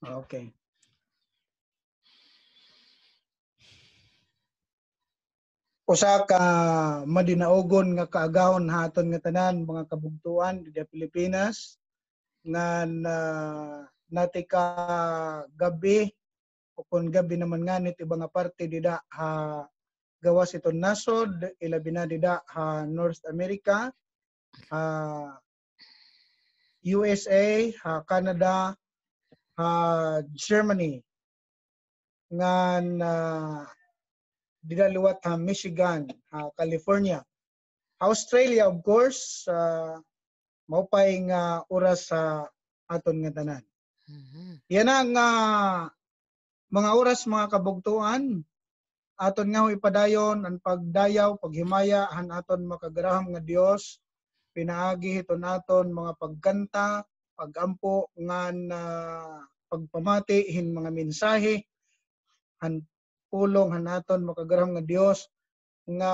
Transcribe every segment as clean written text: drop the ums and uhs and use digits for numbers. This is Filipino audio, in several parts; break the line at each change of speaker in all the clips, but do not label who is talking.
Okay. Usa ka madinaogon nga kaagahon haton nga tanan mga kabugtuan di Pilipinas nga nati ka gabi o kung gabi naman nga nit ibang parte dida ha gawas ito nasod ilabi na dida ha North America, USA, Canada, Germany, nga dida liwat Michigan, California, Australia of course, maupay nga oras sa aton nga tanan. Yan ang mga oras mga kabugtuan aton nga ipadayon ang pagdayaw, paghimaya han aton makagraham nga Dios. Pinaagi hiton aton mga pagkanta, pagampo nga pagpamati hin mga mensahe han pulong han aton makagraham nga Dios nga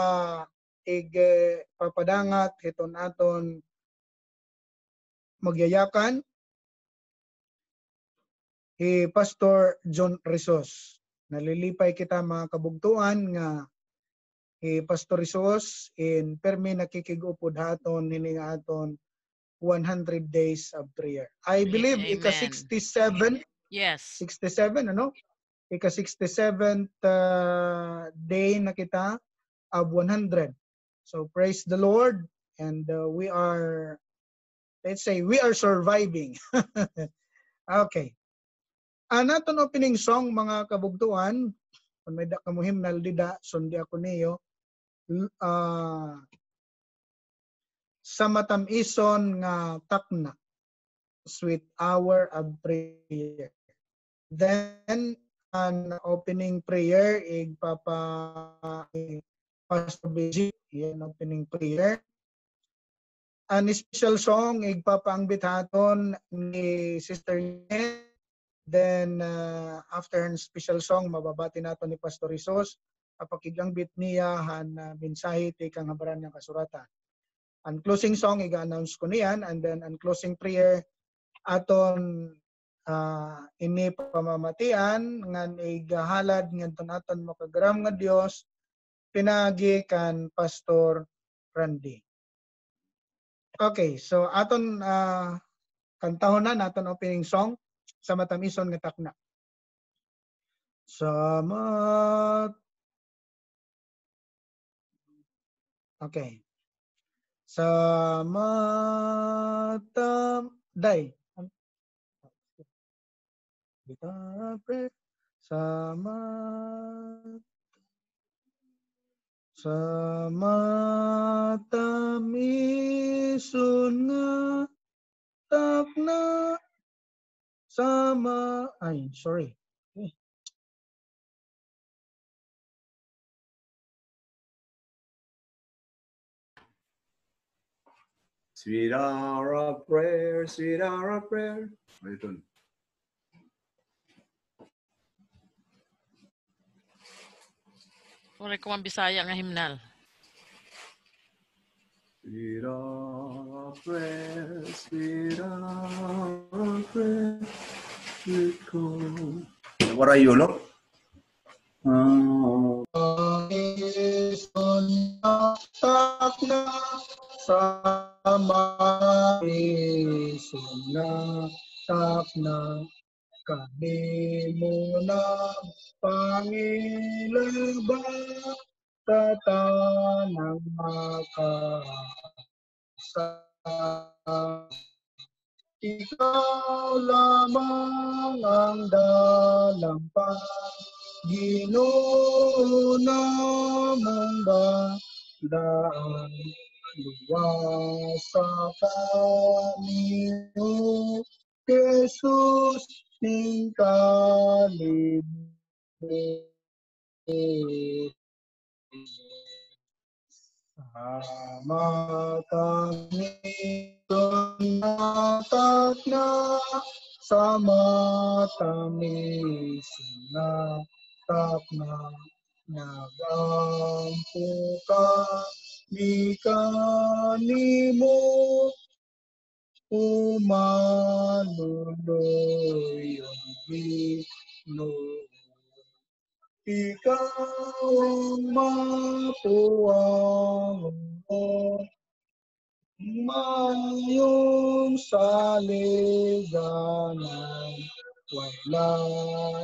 papadangat hiton aton magyayakan Pastor John Rizos. Nalilipay kita mga kabugtuan nga Pastor Rizos in permi nakikigupod haton nini nga aton 100 days of prayer. I believe ika 67.
Yes.
67 ano? Ika 67th day na kita of 100. So praise the Lord and we are, let's say we are surviving. Okay. Naton opening song mga kabugtuan kung may kamuhim naldida sundi ako niyo sa matamison nga takna, sweet hour of prayer. Then an opening prayer Pastor BG, yan opening prayer. An special song igpapaangbit haton ni Sister Net. Then after an special song mababati naton ni Pastor Rizos apakigangbit niya han mensahe ti kang habaran nga kasuratan. Ang closing song iga-announce ko niyan and then ang closing prayer aton ini pamamatian ngan igahalad ngadton aton makagram nga Dios pinagi kan Pastor Randy. Okay, so aton kantahon na naton opening song sa matamison nga takna. Okay. Sa matam day. Sa matamison nga takna sama ay sorry.
Sweet hour of prayer, sweet hour of prayer. Ito.
Ore ko ang Bisaya nga himnal.
Sweet hour of prayer, sweet hour of prayer. What are you, no?
Sama takna kami muna pangilaba tatanang makasa. Ikaw lamang ang dalampang Ginoo namong daan luwas sa kaniyo Jesus ning sama kami takna sama kami takna nagampu ka di kanimo umanuloy Ginoo. Ikaw ang mapuwangon, mayong saliganan, wala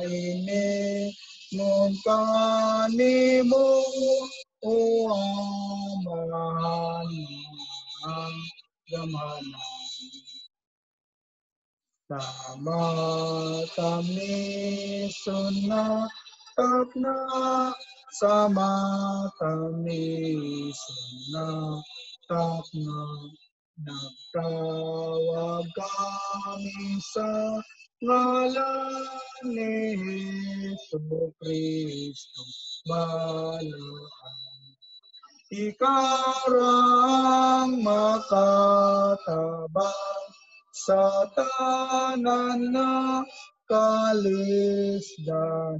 ini nun kanimo o amahan ang gamanan. Sama kami sunatap na, sama kami sunatap na, nagtawag kami sa ngalan ni Jesucristo Balaan. Ikarang makatabang sa tanan na kalisdanan,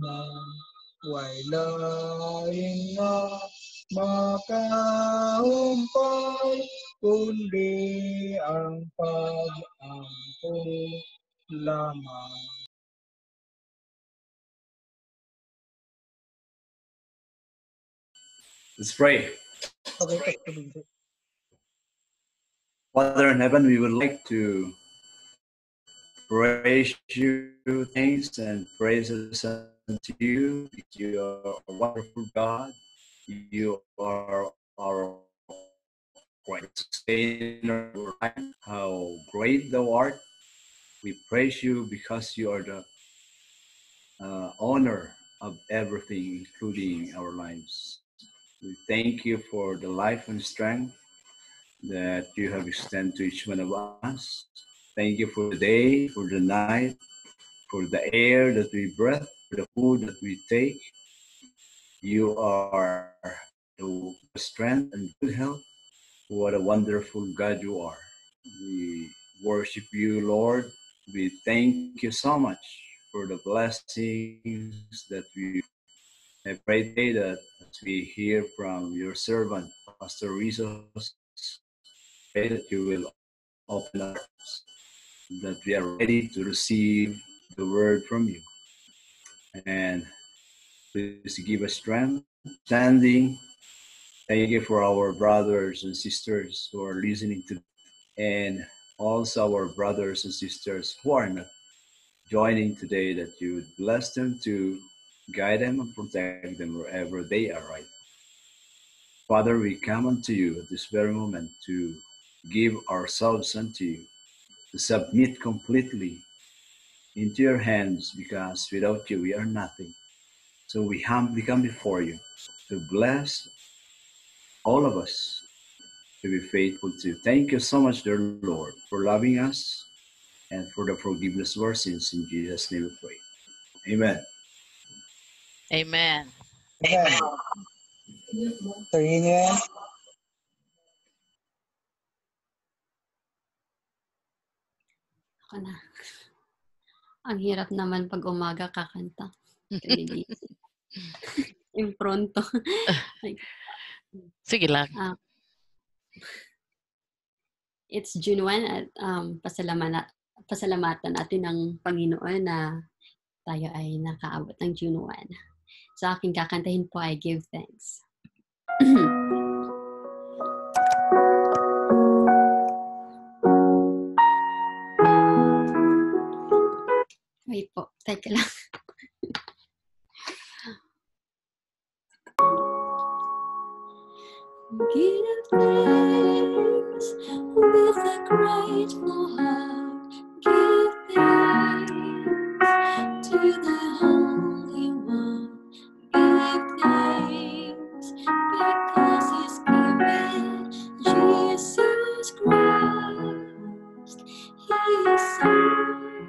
way lain nga makahumpay, kundi ang pag-angko lamang.
Let's pray.
Okay, Pastor Benji.
Father in heaven, we would like to praise you, thanks and praises unto you. You are a wonderful God. You are our great sustainer. How great thou art. We praise you because you are the owner of everything, including our lives. We thank you for the life and strength that you have extended to each one of us. Thank you for the day, for the night, for the air that we breathe, for the food that we take. You are the strength and good health. What a wonderful God you are. We worship you, Lord. We thank you so much for the blessings that we have prayed today, that as we hear from your servant, Pastor Rizos, pray that you will open our hearts, that we are ready to receive the word from you. And please give us strength, standing. Thank you for our brothers and sisters who are listening to, and also our brothers and sisters who are not joining today, that you would bless them to guide them and protect them wherever they are right. Father, we come unto you at this very moment to give ourselves unto you, to submit completely into your hands, because without you we are nothing. So we humbly come before you to bless all of us, to be faithful to. Thank you so much, dear Lord, for loving us and for the forgiveness of our sins. In Jesus' name we pray. Amen.
Amen.
Amen. Tingin.
Ako na. Ang hirap naman pag umaga kakanta. Kinigising. Impronto.
Sige lang.
It's June 1 at pasalamatan natin ng Panginoon na tayo ay nakaabot ng June 1. Sa aking kakantahin po ay Give Thanks. Wait po, teka lang. Give thanks with a grateful heart. Give thanks to the Holy One. Give thanks because He's given Jesus Christ, His Son.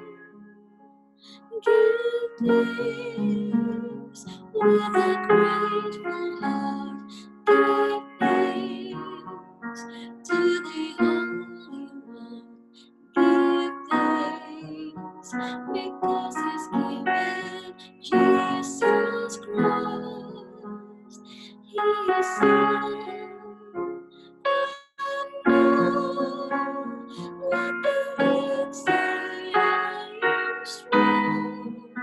Give thanks with a grateful heart. Give thanks to the Holy One. Give thanks because He's given Jesus Christ, His Son. Let the weak say I am strong.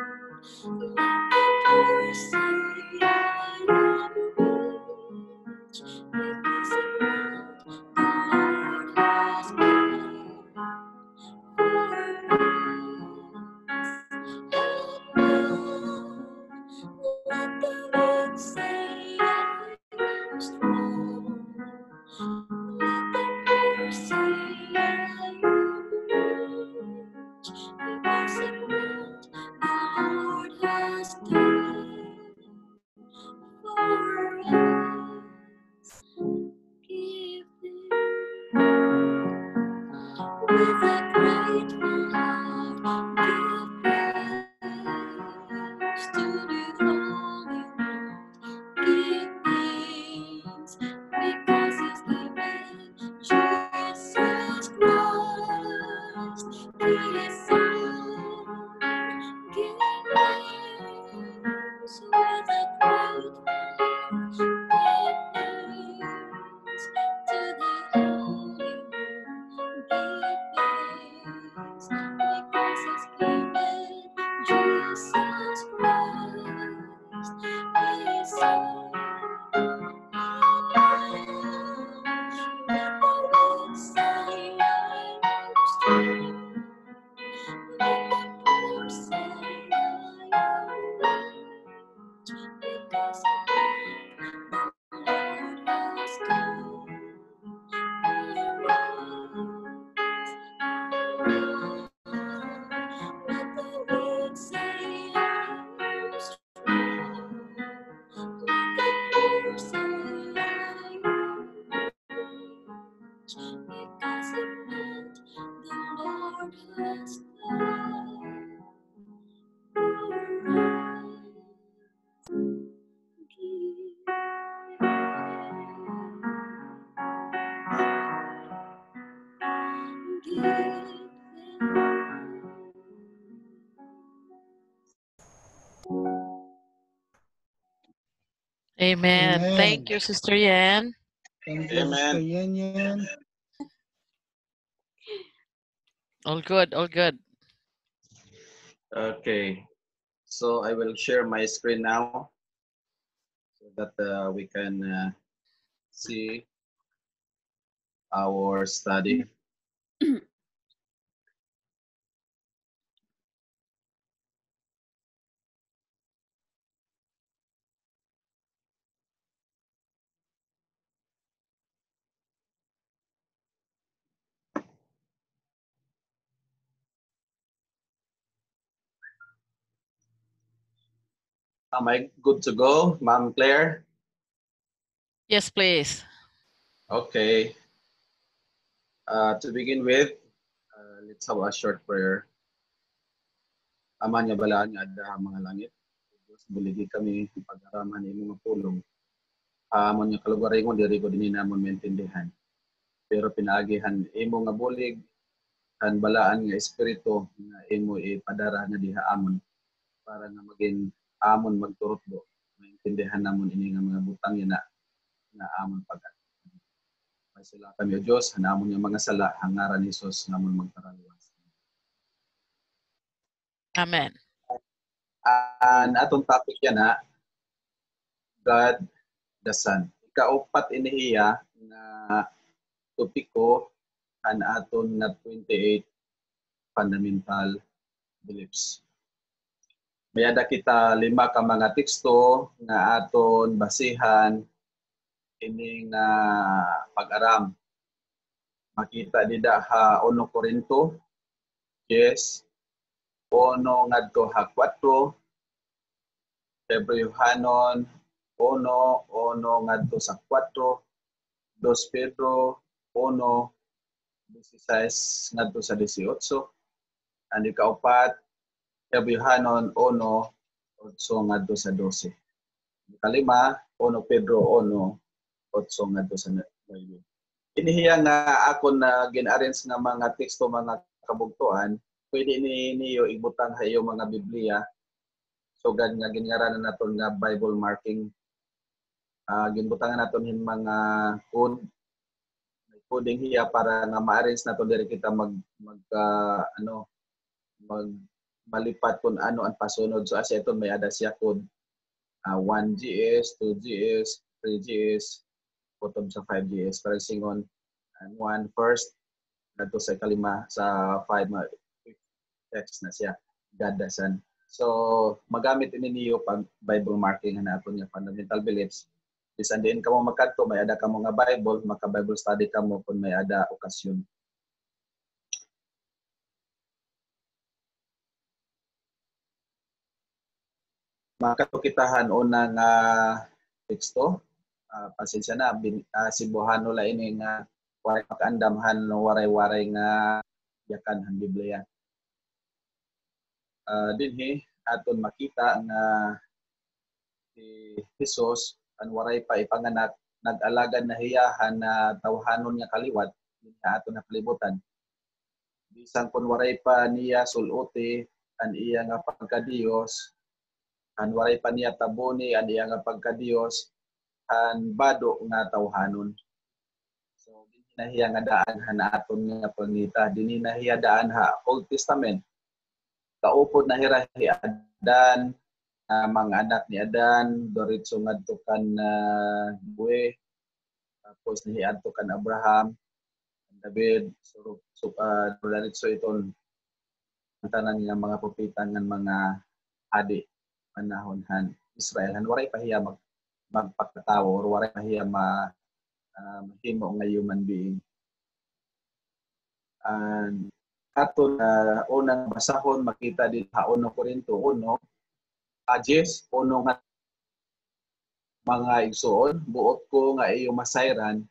Amen.
Amen.
Thank you, Sister Yan.
Thank you, Sister Yan Yan.
All good, all good.
Okay, so I will share my screen now so that we can see our study. Am I good to go, Ma'am Claire?
Yes, please.
Okay. To begin with, let's have a short prayer. Ama niya balaan niya adda mga langit. Diyos buligi kami pag-araman imong pulong. Amon niya kalugaringon diri ko dinhi namon maintindihan. Pero pinaagihan imo nga bulig kan balaan nga espiritu nga imo ipadara nga diha amon para nga maging amon magturutbo maintindihan namon ini nga mga butang ina nga amon pag may sila kami o Diyos hanamon nga mga sala hangaran ni Jesus nga amon magparaluwas.
Amen.
Atong topic yan ha, God the Son. Ikaupat inihiya nga topiko an aton nga 28 fundamental beliefs. Mayada kita 5 ka mga teksto nga aton basihan ining pag-aram. Makita dida ha 1 Corinto, yes, 1 ngadto ha 4, Hebreohanon 1 ngadto sa 4, 2 Pedro 1:16 ngadto sa 18, ang ikaupat Hebreohanon 1:8 ngadto sa 12. Ikalima 1 Pedro 1:8 ngadto sa 9. Inihiya nga ako na gin-arrange nga mga teksto mga kabugtuan, pwede niyo ibutang sa iyo mga Biblia. So gan nga ginngaranan naton nga Bible marking. Ginbutangan naton hin mga coding hiya para nga ma-arrange naton diri kita malipat kung ano ang pasunod. So as ito may ada siya code 1GS, 2GS, 3GS, bottom sa 5GS para singon 1 first nato sa kalima sa 5 text na siya God the Son. So magamit ini niyo pag Bible marking na aton nga fundamental beliefs. Bisan din kamo magkadto may ada kamo nga Bible, maka Bible study kamo kung may ada okasyon. Makatukitahan unang teksto. Pasensya na, sibuhan nula ini nga waray makaandamhan no waray-waray nga yakan ang Biblia. Dinhi aton makita nga si Jesus ang waray pa ipanganak nag-alagad na hiyahan na tawhanon nga kaliwat dinhi aton nakalibutan. Bisan kun waray pa niya suloti ang iya nga pagka-Dios, ang waray pa niya tabuni ang iya nga pagka-Dios, ang bado nga tawhanon. So dinhi nahiya nga daan na aton nga pangita, dinhi nahiya daan ha Old Testament. Kaupod na hirahi Adan, mga anak ni Adan, doritso ngadto kan buwe, tapos nihiadto kan Abraham, David, doritso iton ang tanan nga mga propeta ng mga adi panahonhan Israel. Waray pahiya magpakatawo or waray pahiya mahimo nga human being. Aton unang basahon makita din sa 1 Corinto 1, Ajes, uno nga mga igsoon, buot ko nga iyo masayran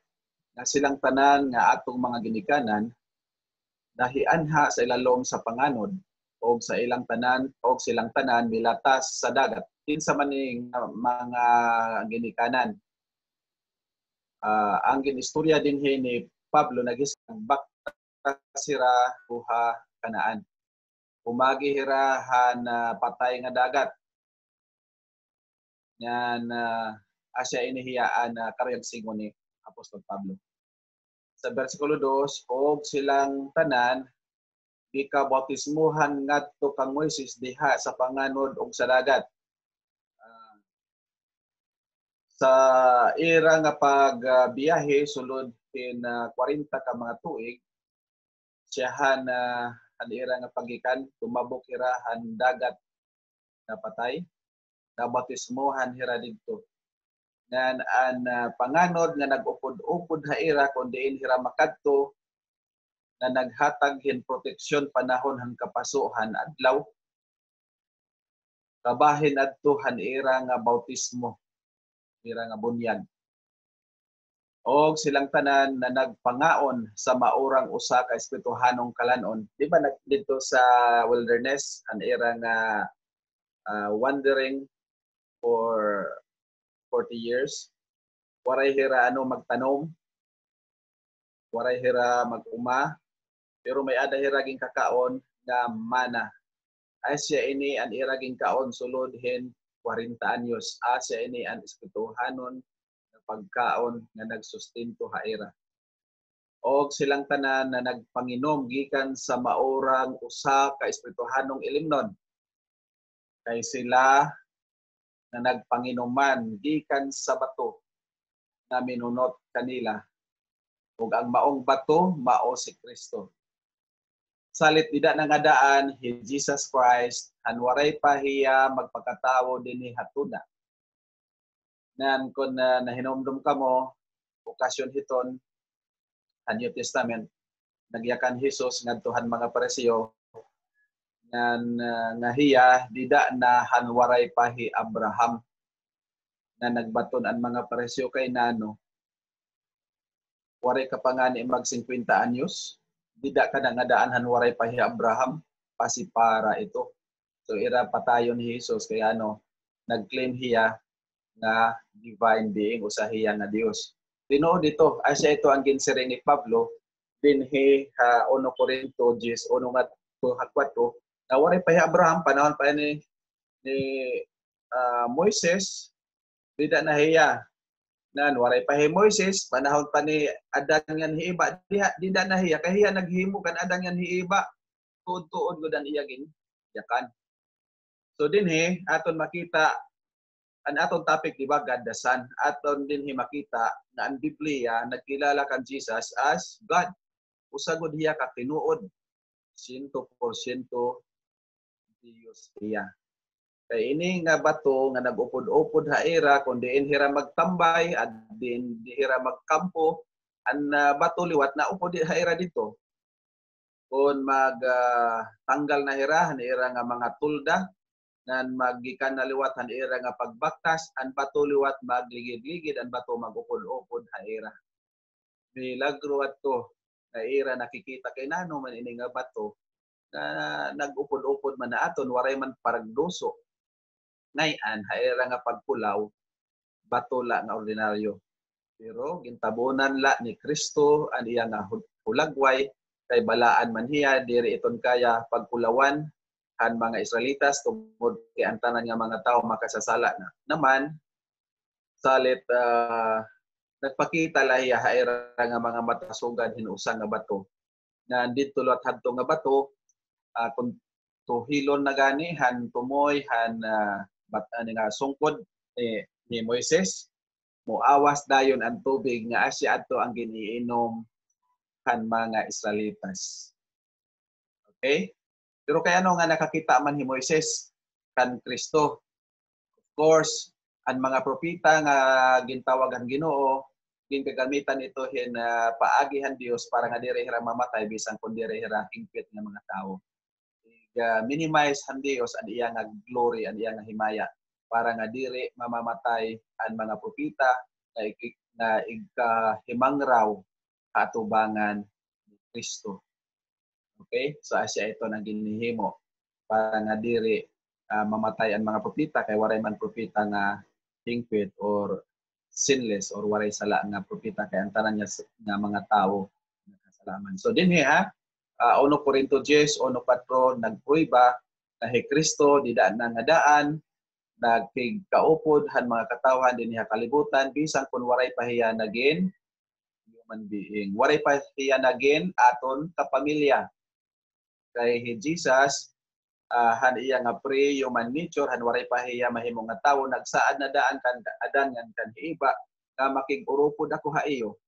na silang tanan nga atong mga ginikanan dahianha sa ilalom sa panganod o sa ilang tanan o silang tanan milatas sa dagat. Kinsa man ning mga ginikanan. Ang ginistorya dinhi ni Pablo nagisbak sira buha Kanaan. Umagi hirahan patay nga dagat. Yan asya inihiyaan na karyang singon ni Apostol Pablo. Sa versikulo 2, og silang tanan gikabautismuhan ngadto kang Moises diha sa panganod og sa dagat. Sa ira nga pagbiyahe sulod kin 40 ka mga tuig, siyahan ang ira nga pagikan tumabok hirahan dagat na patay, nabautismuhan hira didto. Ngan an panganod nga nag-upod-upod ha ira kun diin hira makadto na naghatag hin proteksyon panahon hang kapasuhan adlaw kabahin adto han ira nga bautismo, ira nga bunyag. Og silang tanan na nagpangaon sa maurang usa ka espirituhanong kalanon. Di ba dito sa wilderness an ira nga wandering for 40 years. Waray hira magtanom, waray hira mag-uma, pero may ada hiraging kakaon nga mana. Asya ini an iraging kaon sulod hin 40 anyos. Asya ini an espirituhanon nga pagkaon nga nagsustinto ha ira. Og silang tanan na nagpanginom gikan sa maurang usa ka espirituhanong ilimnon. Kay sila na nagpanginuman gikan sa bato na minunot kanila. Ug ang maong bato mao si Kristo. Salit dida na nga daan hi Jesus Christ hanwaray pa hiya magpakatawo dinhi hatuna. Nan kun nahinomdom kamo okasyon hiton sa New Testament nagyakan Jesus ngadtuhan mga Pariseo nga hiya dida na hanwaray pa hi Abraham na nagbaton ang mga Pariseo kay nano waray ka pa nga ni mag 50 anyos dida ka na nga daan hanwaray pa hi Abraham pasipara ito. So ira patayon ni Jesus kay nagclaim hiya nga divine being usa hiya nga Dios. Tinuod dito asya ito ang ginsiring ni Pablo dinhi 1 Corinto 10 nga 4 na waray pa hi Abraham panahon pa ni Moises dida na hiya nan waray pa hi Moises panahon pa ni Adan nga hiiba dida na hiya kay hiya naghimo kan Adan nga hiiba tuod-tuod gud an iya yakan. So dinhi aton makita ang aton topic di ba God the Son, aton dinhi makita na ang Biblia nagkilala kan Jesus as God. Usa gud hiya ka tinuod 100% Dios iya. Kay ini nga bato nga nag-upod-upod ha ira kun diin hira magtambay at din hira magkampo an bato liwat na upod ha ira dito. Kun tanggal na hira nga mga tulda nan magikan na liwat han ira nga pagbaktas an bato liwat magligid-ligid an bato magupod-upod ha ira. Milagro ato na ira nakikita kay nano man ini nga bato na nagupod-upod man na aton waray man paragduso. Ngayon ha ira nga pagpulaw bato la nga ordinaryo. Pero gintabunan la ni Kristo an iya nga hulagway kay balaan man hiya diri iton kaya pagpulawan han mga Israelitas tungod kay ang tanan nga mga tao makasasala na. Naman salit nagpakita lahiya haira nga mga matasugan hinuusan nga bato. Na dito lot hadto nga bato kung tuhilon na gani han tumoy han nga sungkod ni Moises muawas dayon ang tubig nga asya adto ang giniinom kan mga Israelitas. Okay? Pero kaya ano nga nakakita man ni Moises kan Kristo. Of course, ang mga propita nga gintawag ang Ginoo, gingagamitan ito hin paagihan Dios para nga diri hira mamatay bisan kun diri hira hingpit nga mga tao. Minimize han Dios ang iya nga glory, ang iya nga himaya para nga diri mamamatay ang mga propita na ikahimangraw katubangan ni Kristo. Okay? So asya ito nang ginihimo para nga diri mamatay ang mga propita kay waray man propita nga hingpit or sinless or waray sala nga propita kay ang tanan niya nga mga tao nakasalaman. So dinhi 1 Corinto 10, 1:4 nagpruiba na si Kristo dida na nga daan nagkaupod han mga katawhan dinhi kalibutan bisan kun waray pahiya nagin human being. Waray pahiya nagin aton kapamilya. Kay Jesus han iya nga pre-human nature han waray pahiya mahimong nga tawo nagsaad na daan kan adan kan iba nga makig-urupod ako ha iyo.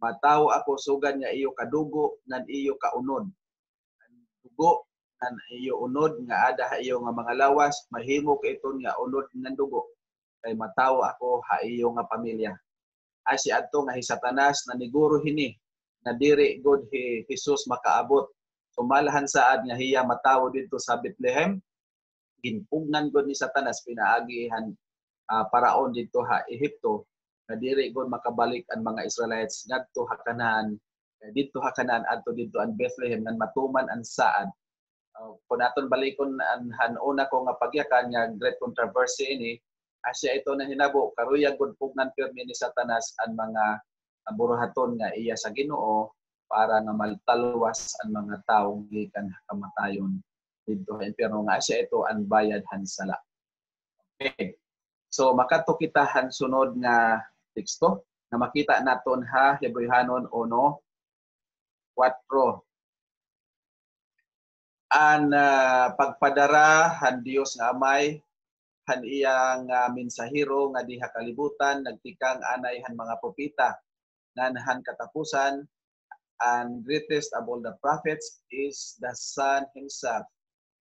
Matawo ako sugan nga iyo kadugo nan iyo kaunod. Ang dugo nan iyo unod nga ada ha iyo nga mga lawas mahimo kay iton nga unod nga dugo. Kay matawo ako ha iyo nga pamilya. Asi adto nga hi Satanas na niguro hini na diri god hi Jesus makaabot. Sumalahan saad nga hiya matawo dito sa Bethlehem, ginpugnan gud ni Satanas pinaagihan paraon dito ha Ehipto, na diri gud makabalik ang mga Israelites ngadto ha Kanaan, dito ha Kanaan adto dito ang Bethlehem ngan matuman ang saad. Kung aton balikon ang una ko nga pagyakan nga great controversy ini, asya ito na hinabo karuya gud pugnan pirmi ni Satanas ang mga buruhaton nga iya sa Ginoo para nga maltalwas ang mga taong gikan kamatayon dito sa impyerno nga siya ito ang bayad han sala. Okay. So makato kita han sunod nga teksto na makita naton ha Hebrehanon 1:4. An pagpadara han Dios nga Amay han iyang mensahero nga diha kalibutan nagtikang anay han mga propeta nan han katapusan. And greatest of all the prophets is the Son Himself.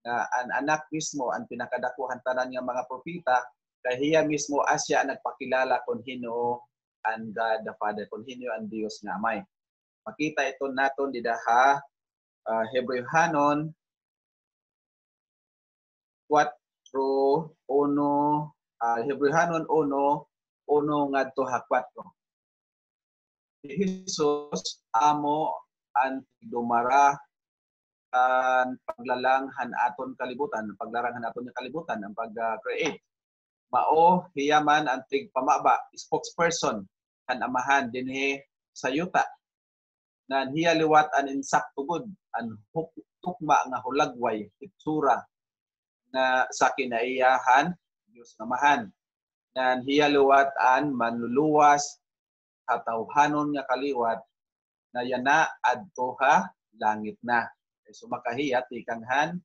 Ang anak mismo, ang pinakadakuhan tanan ng mga propita, kay hiya mismo asya nagpakilala kung Hinoo ang God the Father, kung Hinoo ang Diyos nga Amay. Makita ito naton didaha Hebrehanon 4:1, Hebrehanon 1:1 ngadto 4. Jesus amo ang dumara ang paglalanghan aton kalibutan, paglarangan aton nga kalibutan, ang pag-create. Mao hiyaman ang tigpamaba, spokesperson kan amahan dinhi sa yuta. Nan hiya liwat an insaktugod an tukma nga hulagway itsura na sa kinaiyahan Dios nga amahan. Nan hiya liwat an manluluwas katawhanon nga kaliwat na yana adto ha langit na. So makahiya tikanghan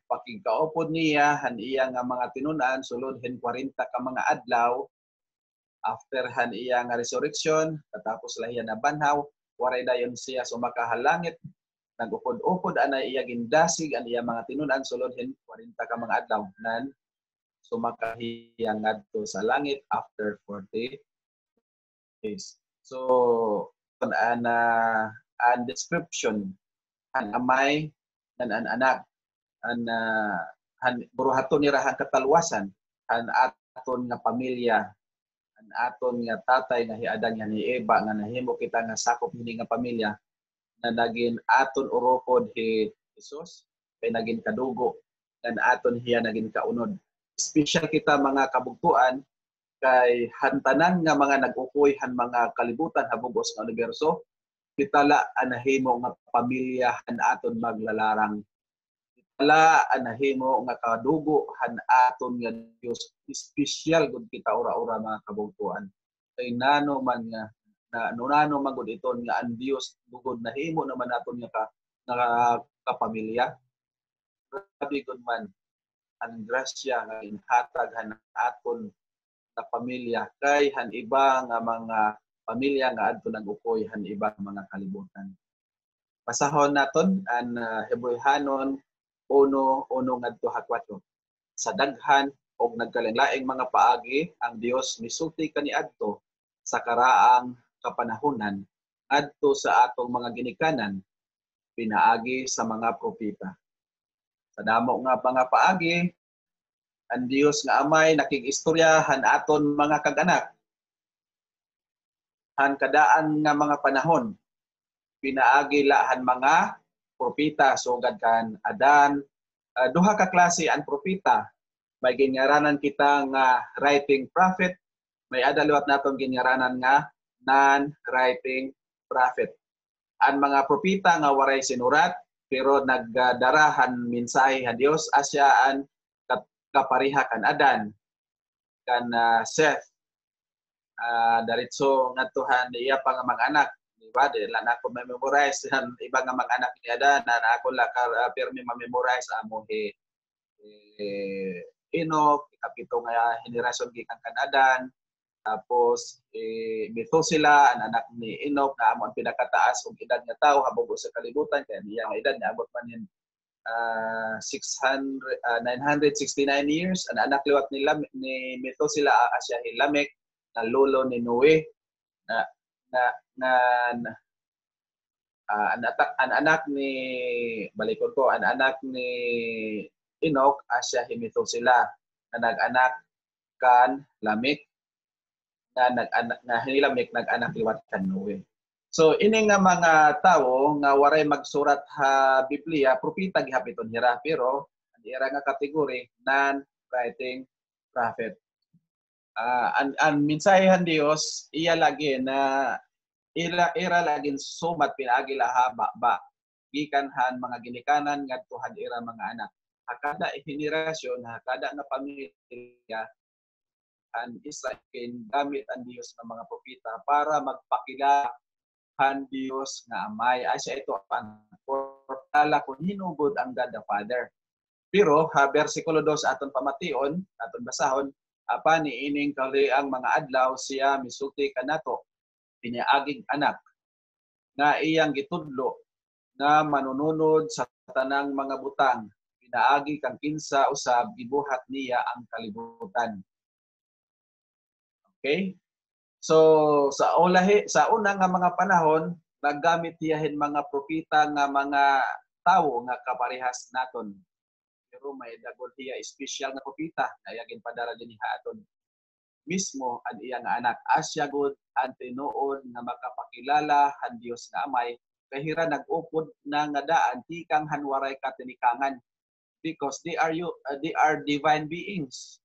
pakigkaupod niya han iya nga mga tinunan sulod hen 40 ka mga adlaw after han iya nga resurrection katapos lahiya na banhaw waray dayon siya sumakahalangit nagupod-upod anay iya gindasig an iya mga tinunan sulod hen 40 ka mga adlaw nan sumakahiya ngadto sa langit after 40 days. So an description an amay nan an anak an buruhaton ni rahang kataluwasan han aton nga pamilya, han aton nga tatay nga hiadan nga ni Eva nga nahimo kita nga sakop hini nga pamilya na naging aton uropod hi Jesus kay naging kadugo nga aton hiya naging kaunod. Special kita mga kabugtuan kay hantanan nga mga nag-ukoy han mga kalibutan habugos nga universo kitala anahimo nga pamilya han aton maglalarang. Kitala anahimo nga kadugo han aton nga Dios. Special gud kita ora-ora mga kabugtuan. Kay nano man nga nano man gud iton nga ang Dios bugod nahimo naman aton nga kapamilya. Grabe gud man ang grasya nga inhatag han aton na pamilya kay han iba nga mga pamilya nga adto nag-ukoy han iba mga kalibutan. Pasahon naton ang Hebrewhanon 1:1 ngadto 4. Sa daghan og nagkalanglaing mga paagi ang Dios misulti kaniadto sa karaang kapanahunan adto sa atong mga ginikanan pinaagi sa mga propeta. Sa damo nga mga paagi, ang Dios nga Amay nakig-istorya han aton mga kag-anak. Han kadaan nga mga panahon, pinaagi han mga propeta sugad kan Adan. Duha ka klase ang propeta. May gingaranan kita nga writing prophet, may adalawat naton gingaranan nga non-writing prophet. Ang mga propeta nga waray sinurat pero nagdarahan mensahe ha Dios asyaan kapariha kan Adan kan Seth daritso ngadtuhan iya pa nga mga anak di ba dili na ako memorize han iba nga mga anak ni Adan na ako la permi ma-memorize amo Enoch kapito nga henerasyon gikan kan Adan. Tapos Methuselah ang anak ni Enoch na amo ang pinakataas og edad nga tawo habog sa kalibutan kay iya nga edad niabot man nin 969 years. Ang anak liwat ni Methuselah asya hi Lamech na lolo ni Noe ang anak ni balikod ko ang anak ni Enoch asya hi Methuselah na nag-anak kan Lamech na nag-anak nga Lamech nag-anak liwat kan Noe. So ini nga mga tawo nga waray magsurat ha Biblia, propeta gihapiton hira pero ang ira nga kategory non-writing prophet. Ang mensahehan Dios iya lagi na ira lagi sumat pinaagi lahaba ba gikan han mga ginikanan ngadto han ira mga anak. Hakada henerasyon, hakada nga pamilya ang Israel gamit ang Dios ng mga propeta para magpakilala han Dios nga Amay. Asya ito ang portala kung hinugod ang God the Father. Pero versikulo 2 aton pamation, aton basahon, apa ni ining kali ang mga adlaw siya misulti kanato piniaging anak nga iyang gitudlo nga manununod sa tanang mga butang pinaagi kang kinsa usab gibuhat niya ang kalibutan. Okay? So sa una nga mga panahon naggamit diyahin mga propeta nga mga tawo nga kaparehas naton. Pero may dagol diya special nga propeta nga yagin padara dinhi aton. Mismo ang iyang anak asya gud ang tinuod nga makapakilala han Dios nga Amay kahira nag-upod na nga daan tikang hanwaray katinikangan because they are divine beings.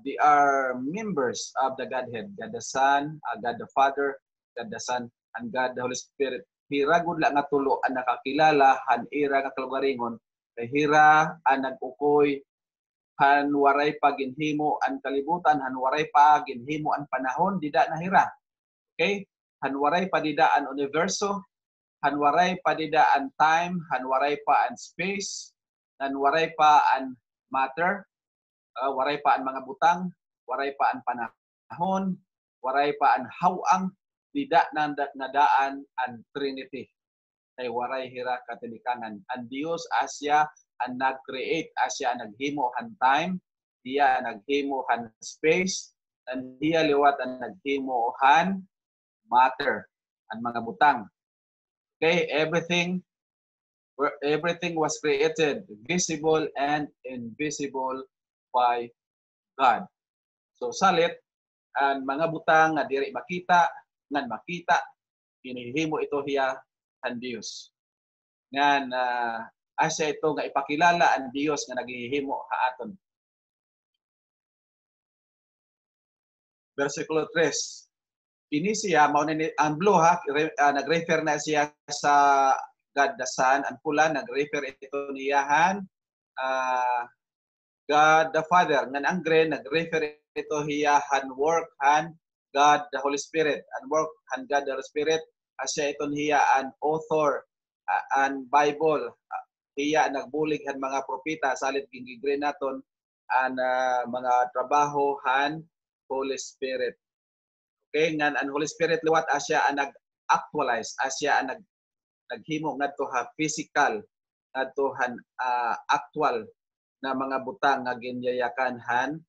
They are members of the Godhead, God the Son, God the Father, God the Son, and God the Holy Spirit. Hira gud la nga tulo ang nakakilala han ira nga kalugaringon kay hira ang nag-ukoy han waray paginhimo ang kalibutan, han waray paginhimo ang panahon dida na hira. Okay? Han waray pa dida ang universo, han waray pa dida ang time, han waray pa ang space, han waray pa ang matter. Waray pa ang mga butang, waray pa ang panahon, waray pa ang hawang, dida na nadaan ang Trinity. Kay waray hira katilikangan. Ang Dios asya ang nag-create, asya ang naghimo han time, diya ang naghimo han space, and diya liwat ang naghimo han matter, ang mga butang. Okay, everything where everything was created, visible and invisible by God. So salit ang mga butang nga diri makita, ngan makita, hinihimo ito hiya ang Dios. Ngan asya ito nga ipakilala ang Dios nga naghihimo haaton. Versikulo 3. Kini siya mao ni ang blue nagrefer na siya sa God the Son, ang pula nagrefer ito niyahan God the Father, ngan ang green nagrefer ito hiyahan work han God the Holy Spirit, and work han God the Holy Spirit asya ito hiya an author an Bible, hiya nagbulig han mga propeta salit gingigre naton an mga trabaho han Holy Spirit. Okay, ngan ang Holy Spirit liwat asya ang nag-actualize, asya ang naghimo ngadto ha physical, ngadto han actual na mga butang nga ginyayakan han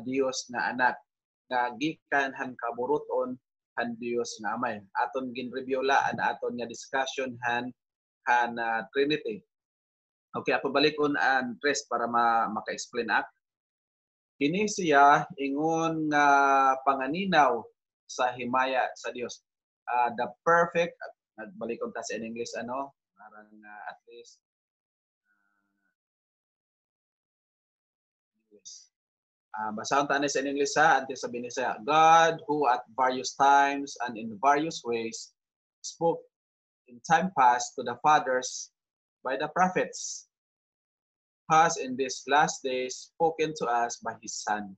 Dios nga anak, nga gikan han kaburuton han Dios nga amay. Aton ginreview la an aton nga discussion han Trinity. Okay, ato balikon ang tres para maka-explain ak. Kini siya ingon nga panganinaw sa himaya sa Dios. The perfect, nagbalikon ta sa English parang at least basahon ta sa English antes sabihin niya, God who at various times and in various ways spoke in time past to the fathers by the prophets, has in these last days spoken to us by his Son,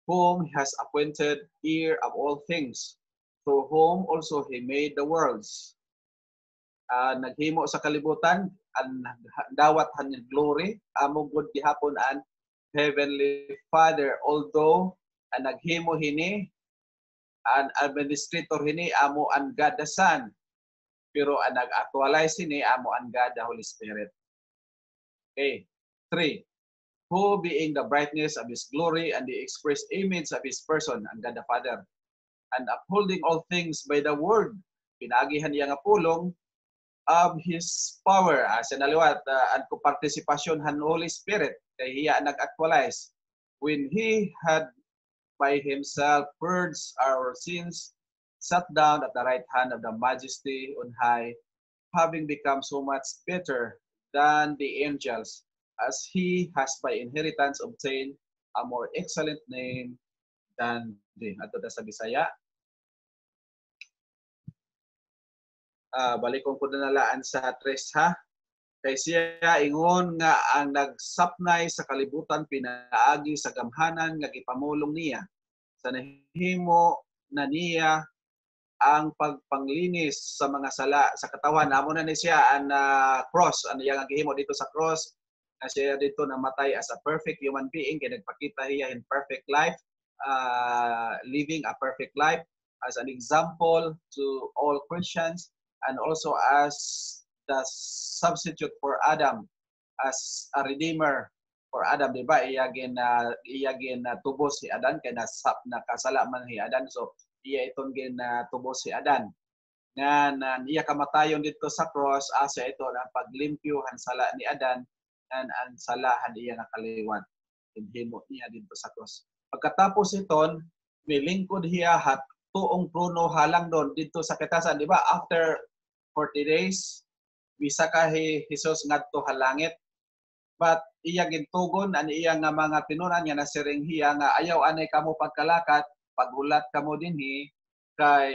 whom he has appointed heir of all things, through whom also he made the worlds. Naghimo sa kalibutan, ang dawat han glory, among good gihapon an Heavenly Father, although ang naghimo hini, ang administrator hini, amo ang God the Son, pero ang nag-actualize hini, amo ang God the Holy Spirit. Okay. 3. Who being the brightness of his glory and the express image of his person, ang God the Father, and upholding all things by the word, pinagihan niya nga pulong of his power. Sa naliwat, ang participation han Holy Spirit, kay hiya nag-actualize. When he had by himself purged our sins, sat down at the right hand of the majesty on high, having become so much better than the angels, as he has by inheritance obtained a more excellent name than they. Ato sa Bisaya. Balikon ko na nalaan sa tres ha. Kay siya ingon nga ang nagsapnay sa kalibutan pinaagi sa gamhanan nga gipamulong niya. Sa nahimo na niya ang pagpanglinis sa mga sala sa katawan. Amo na ni siya ang cross, ano yang gihimo dito sa cross, na siya dito namatay as a perfect human being, kaya nagpakita niya in perfect life, living a perfect life as an example to all Christians, and also as the substitute for Adam, as a redeemer for Adam, di ba? Iyagin tubos si Adan, kaya nakasala man si Adan, so iya itong tubos si Adan. Nga iya kamatayon dito sa cross, asya ito na paglimpyo han sala ni Adan, ang salahan iya nakaliwan. Himo niya dito sa cross. Pagkatapos iton, milingkod hiya hat tuong trono halang doon dito sa katasan, di ba? After 40 days, bisa ka Jesus ngadto halangit. But iya gintugon an iya nga mga tinunan nga nasiring hiya nga ayaw anay kamo pagkalakat, pagulat kamo dinhi kay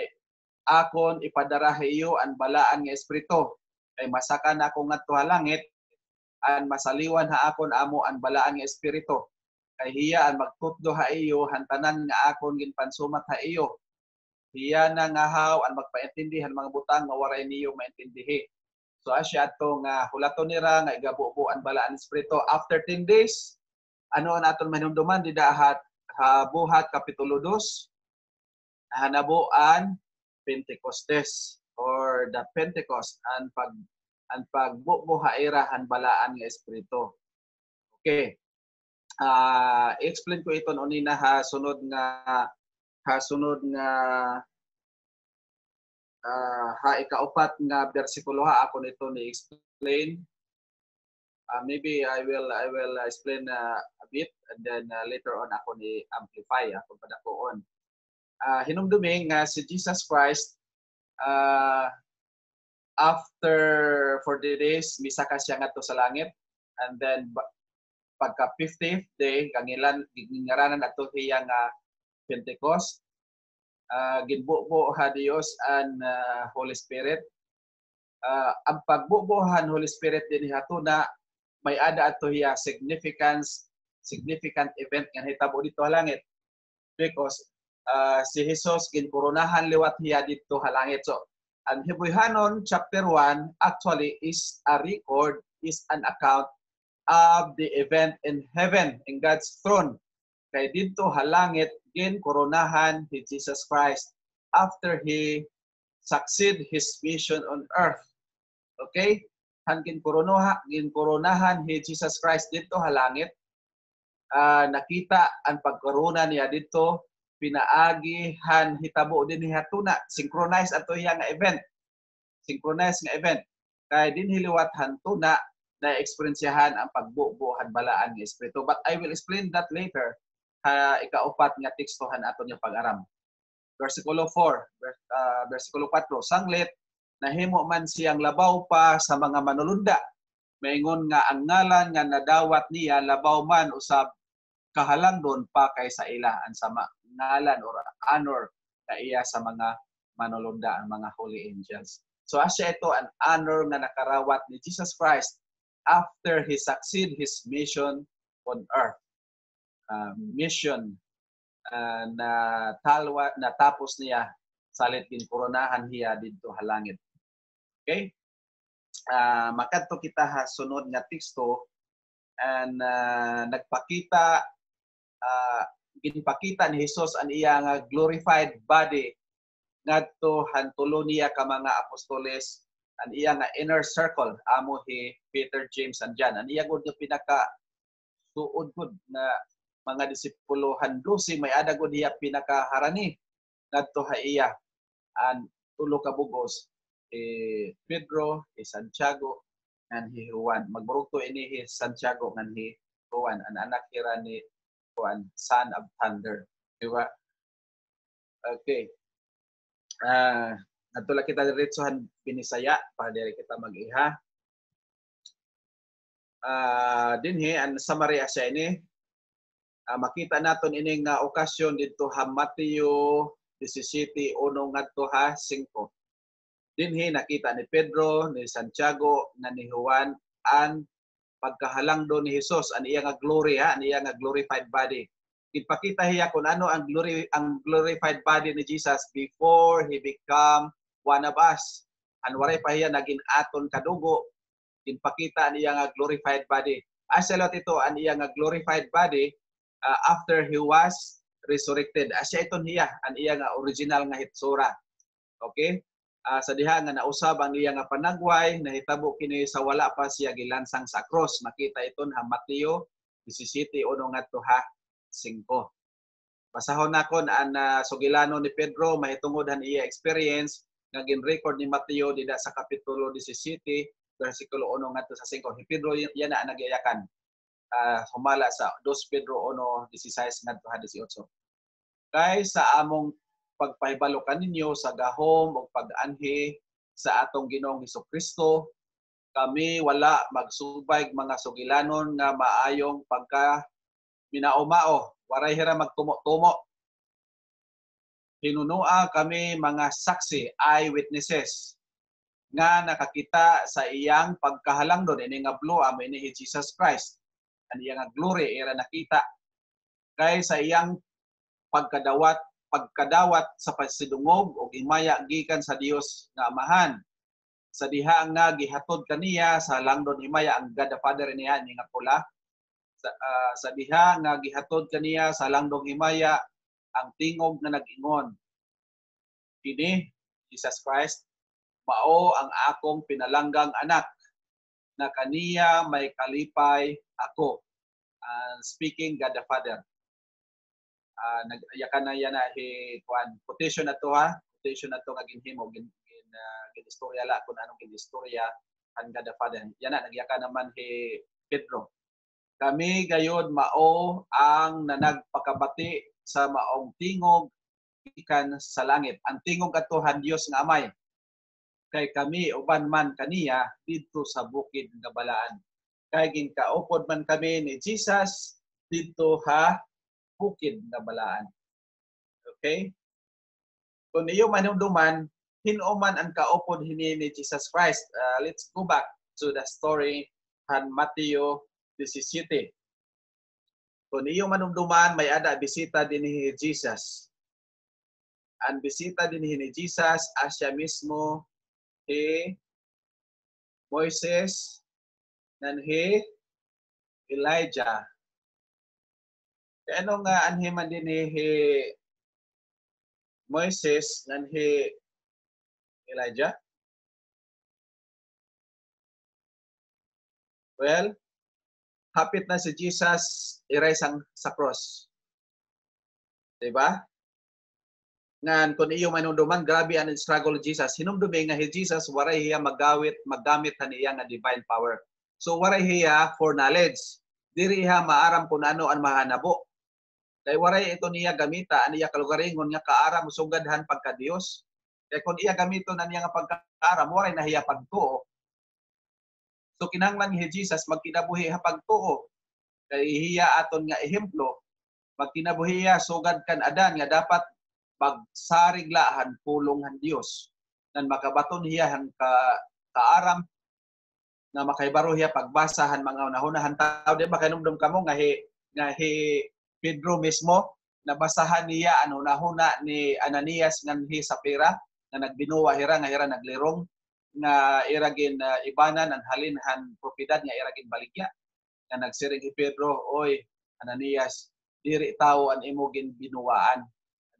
akon ipadarahe iyo ang balaan nga espiritu. Kay masaka na ako ngadto halangit, an masaliwan ha akon amo ang balaan nga espiritu. Kay hiya ang magtutdo ha iyo hantanan nga akon ginpansumat ha iyo. Hiya na nga haw ang magpaintindihan mga butang nga waray niyo maintindihi. So asya ato nga hulaton nira nga igabubo ang balaan espiritu. After 10 days, ano naton manumduman di dahat buhat kapitulo 2, hanabuan Pentecostes or the Pentecost ang pagbubuhairahan balaan nga espiritu. Okay. Explain ko ito unina sunod nga ikaupat nga bersikulo ako nito ni explain explain. Maybe I will explain a bit, and then later on ako ni amplify ako padakoon. Hinumdumi nga si Jesus Christ after 40 days misaka siya ngadto sa langit, and then pagka 50th day kangilan gingaranan ato siya nga Pentecost. Ginbubo ha Dios and Holy Spirit. Ang pagbubuhan Holy Spirit din hatuna may ada ato hiya significant event nga hitabo dito sa langit, because si Jesus ginkoronahan liwat hiya dito sa langit. So ang Hebrehanon chapter 1 actually is a record, is an account of the event in heaven, in God's throne. Kay dito sa langit ginkoronahan si Jesus Christ after he succeed his mission on earth. Okay? Ginkoronahan si Jesus Christ dito sa langit. Nakita ang pagkorona niya dito, pinaagihan hitabo din ni hatuna, synchronize ato iya nga event. Synchronize nga event. Kay din hiliwat hantuna na eksperensiyahan ang pagbubuhan balaan nga espiritu. But I will explain that later. Ikaupat nga tekstohan ato niya pag-aram. Versikulo 4, versikulo 4, sanglit nahimo man siyang labaw pa sa mga manulunda. Maingon nga ang ngalan nga nadawat niya labaw man usab kahalangdon pa kay sa ila ang sama ngalan or honor ka iya sa mga manulunda, ang mga holy angels. So asya ito an honor nga nakarawat ni Jesus Christ after he succeed his mission on earth. Mission na tapos niya salit ginkoronahan hiya didto sa langit. Okay? Makadto kita ha sunod nga teksto, and ginpakita ni Jesus ang iya nga glorified body ngadto hantulo niya ka mga apostoles, ang iya nga inner circle amo hi Peter, James and John. Ang iya gud nga pinaka suod gud na mga disipuluhan 12 may ada gud hiya pinakaharani ngadto ha iya ang tulo ka bugos, Pedro, Santiago, and Juan. Magburugto ini Santiago ngan Juan, ang anak kira ni Juan, son of thunder. Diba? Okay. Natula kita diretsohan Binisaya para diri kita mag-iha. Dinhi ang summary asya ini. Makita naton ini nga okasyon dito ha Mateo 17:1 ngadto ha 5. Dinhi nakita ni Pedro, ni Santiago, nga ni Juan ang pagkahalangdo ni Jesus, ang iya nga glory, ang iya nga glorified body. Ipakita hiya kung ano ang glorified body ni Jesus before he become one of us. Ang waray pa hiya naging aton kadugo. Ipakita niya nga glorified body. Asalot ito ang iya nga glorified body after he was resurrected. Asya ito niya ang iya nga original nga hitsura. Okay? Sa diha nga nausab ang iya nga panagway, nahitabo kini sa wala pa siya gilansang sa cross. Makita iton ha Mateo 17:1 ngadto ha 5. Basahon nakon ang sugilano ni Pedro mahitungod han iya experience nga gin-record ni Mateo dida sa kapitulo 17 versikulo 1 ngadto sa 5. Si Pedro yan na nagyayakan. Humala sa 2 Pedro 1:16 ngadto ha 18. Kay sa among pagpahibalo kaninyo sa gahom o pag-anhi sa atong Ginoong Hesukristo, kami wala magsubay mga sugilanon nga maayong pagka minaumao, waray hira magtumo-tumo. Hinunua kami mga saksi, eyewitnesses, nga nakakita sa iyang pagkahalangdon, ini nga blue, ini ni Jesus Christ. Ang iyang glory, ira nakita. Kay sa iyang pagkadawat sa pasidungog o himaya gikan sa Dios nga Amahan. Sa diha nga gihatod kaniya sa langdon himaya ang God the Father niya ni nga pula. Sa diha nga gihatod kaniya sa langdong himaya ang tingog nga nag-ingon. Kini Jesus Christ mao ang akong pinalanggang anak na kaniya may kalipay ako. Speaking God the Father. Yakan na yan na quotation na to ha. Quotation na to nga ginhimo ginistorya la kung anong ginistorya and God the Father. Yan na, nagyaka naman si Pedro. Kami gayod mao ang nanagpakabati sa maong tingog ikan sa langit. Ang tingog atohan Dios nga Amay. Kay kami uban man kaniya dito sa bukid nga balaan. Kay ginkaupod man kami ni Jesus dito ha bukid nga balaan. Okay? Kung iyo manumduman, hinuman ang kaupod hini ni Jesus Christ. Let's go back to the story han Mateo 17. Kung iyo manumduman, may ada bisita din ni Jesus. Ang bisita din ni Jesus, asya mismo Moises nan Elijah. Ano nga anhi man din Moises nan Elijah? Well, hapit na si Jesus iray sa cross. Diba? Ngan kung iyo manunduman, grabe ang struggle Jesus. Hinumdumi nga Jesus, waray hiya magamit han iya nga divine power. So waray hiya for knowledge. Diri hiya maaram kung ano ang mahanabo. Kay waray ito niya gamita, aniya kalugaringon nga kaaram sugadhan pagka Dios. Kay kung iya gamiton na niya nga pagkaaram, waray na hiya pagtuo. So kinahanglan ni Jesus magkinabuhi ha pagtuo. Kay hiya aton nga ehemplo, magkinabuhi hiya sugad kan adan nga dapat pagsariglahan pulong han Dios. Nan makabaton hiya han kaaram na makaibaro hiya pagbasahan mga unahunahan tao di ba kanumdum kamo nga Pedro mismo nabasahan niya ano nahuna ni Ananias ngan Sapira na nagbinuwa hira nga hira naglirong nga iragin ibanan ang halinhan propiedad nga iragin baligya nga nagsiring Pedro, oy Ananias, diri tao an imo ginbinuwaan.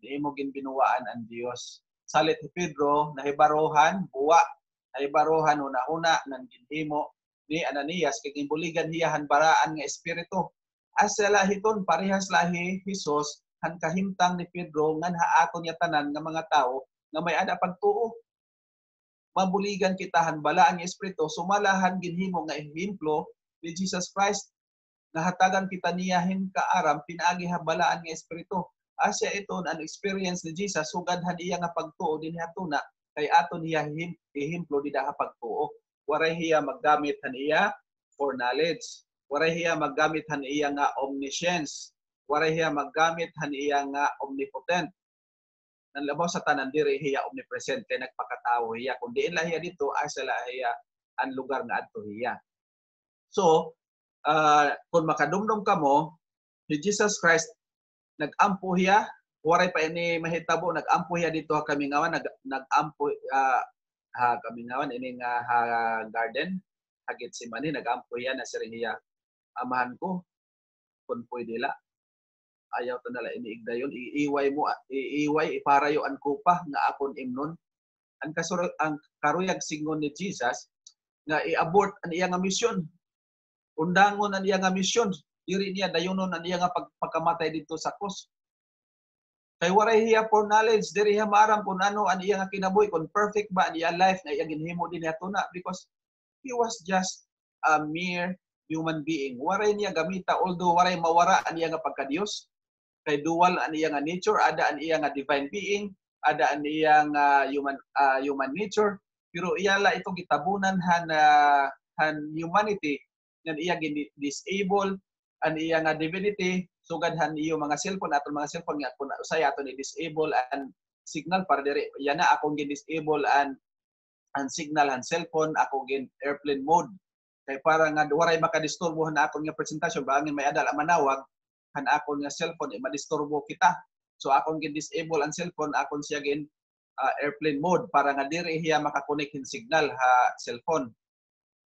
Imo ginbinuwaan ang Dios. Salit ni Pedro nahibarohan buwa, nahibarohan una-una nang ginhimo ni Ananias kay gimbuligan hiya han baraan nga espiritu. Asa lahiton parehas lahi Hesus han kahimtang ni Pedro ngan haaton niya tanan nga mga tao nga may ada pagtuo. Mabuligan kita han balaan nga espiritu sumalahan ginhimo nga ehemplo ni Jesus Christ nga hatagan kita niya hin kaaram pinaagi ha balaan nga espiritu. Asya iton ang experience ni Jesus sugadhan iya nga pagtuo dinhi hatuna kay aton hiya ehemplo dida ha pagtuo. Waray hiya maggamit han iya for knowledge. Waray hiya maggamit han iya nga omniscience. Waray hiya maggamit han iya nga omnipotent. Nanlabaw sa tanan diri hiya omnipresent kay nagpakatao hiya kun diin la hiya dito asa la hiya ang lugar nga adto hiya. So kung makadumdum kamo si Jesus Christ nag-ampo hiya, waray pa ini mahitabo, nag-ampo hiya dito ha Kamingawan, nag-ampo ha Kamingawan, ini nga ha garden, ha Getsemani, nag-ampo hiya na siring hiya, amahan ko, kung pwede la, ayaw to nala iniigdayon, iiway mo, iparayo ang kupa, nga akon imnon, ang karuyag singon ni Jesus, nga i-abort ang iya nga misyon, undangon ang iya nga misyon, diri niya dayonon ang iya nga pagkamatay dito sa cross. Kay waray hiya for knowledge, diri hiya maaram kung ano ang iya nga kinabuhi, kung perfect ba ang iya life na iya ginhimo din niya tuna because he was just a mere human being. Waray niya gamita although waray mawara ang iya nga pagka-Dios. Kay dual ang iya nga nature, ada ang iya nga divine being, ada ang iya nga human nature, pero iya la ito gitabunan han humanity nga iya disable an iya nga divinity sugadhan iyo mga cellphone aton mga cellphone nga kun usay aton i-disable an signal para diri yana akong gi-disable an signal an cellphone ako gin airplane mode kay para nga waray makadisturbo na akong nga presentasyon bangin may adal manawag han akong nga cellphone madisturbo kita so akong gi-disable an cellphone akong siya gin airplane mode para nga diri hiya makakonek hin signal ha cellphone.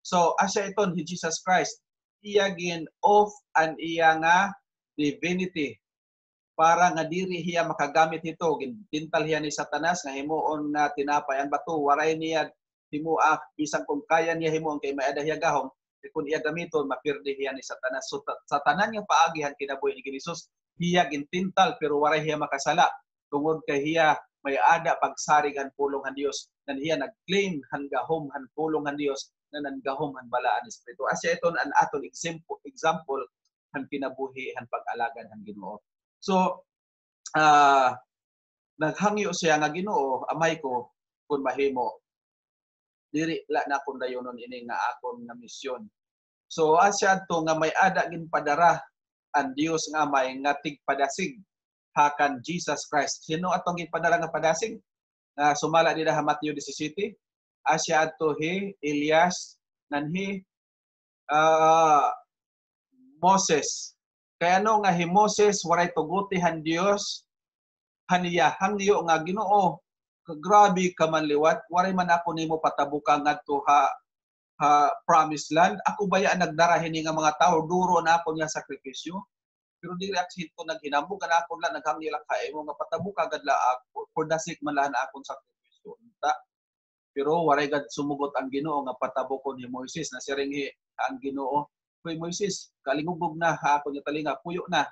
So asya iton si Jesus Christ iya gin off an iya nga divinity para nga diri hiya makagamit ito gintintal hiya ni Satanas nga himuon nga tinapay ang bato waray niya himuak bisan kung kaya niya himuon kay may ada hiya gahom kung iya gamiton mapirdi hiya ni Satanas. So Satanan nga paagihan kinabuhi ni Jesus hiya gintintal pero waray hiya makasala tungod kay hiya may ada pagsarig han pulong han Dios nan hiya nagclaim han gahom han pulong han Dios na nanggahom han balaan ni Espiritu. Asya ito an aton example han kinabuhi han pag-alagan han Ginoo. So naghangyo siya nga Ginoo, amay ko kun mahimo diri la na kun dayonon ini nga akon nga misyon. So asya to nga may ada gin padara ang Dios nga may nga tigpadasig hakan Jesus Christ. Sino atong gipadara nga padasig? Sumala nila ha Matthew 17. Asya ato Elias nanhi Moses. Kaya no nga Moses waray tuguti han Dios haniya hangyo nga Ginoo. Grabe ka man liwat, waray man ako nimo patabuka ngadto ha promised land. Ako baya nagdara hini nga mga tao duro na ako niya sakripisyo. Pero dili aksit ko naghinambog na ako la naghangyo lang kay mo nga patabuka gadla ako for the sake man na akong sakripisyo. Pero waray gad sumugot ang Ginoo nga patabukon ni Moises na siringhi ang Ginoo. Hoy Moises, kalingugog na ha ako niya talinga, puyo na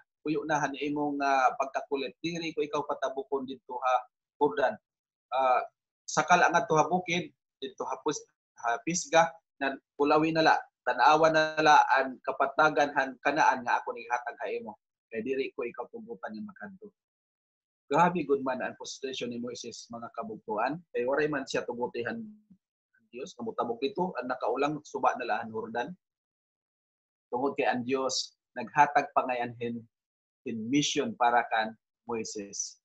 hani imong pagkakulit. Diri ko ikaw patabukon dito ha Jordan. Sakal ang ato ha bukid dito ha Pisga na pulawi nala tan-awa nala ang kapatagan han Kanaan nga ako ni hatag ka imo. Kay diri ko ikaw tubutan nga makanto. Grabe gud man ang position ni Moises mga kabugtuan. Kay waray man siya tubutihan ang Dios kamutabok dito ang nakaulang suba nala han Jordan. Tungod kay ang Dios naghatag pangayanhin in mission para kan Moises.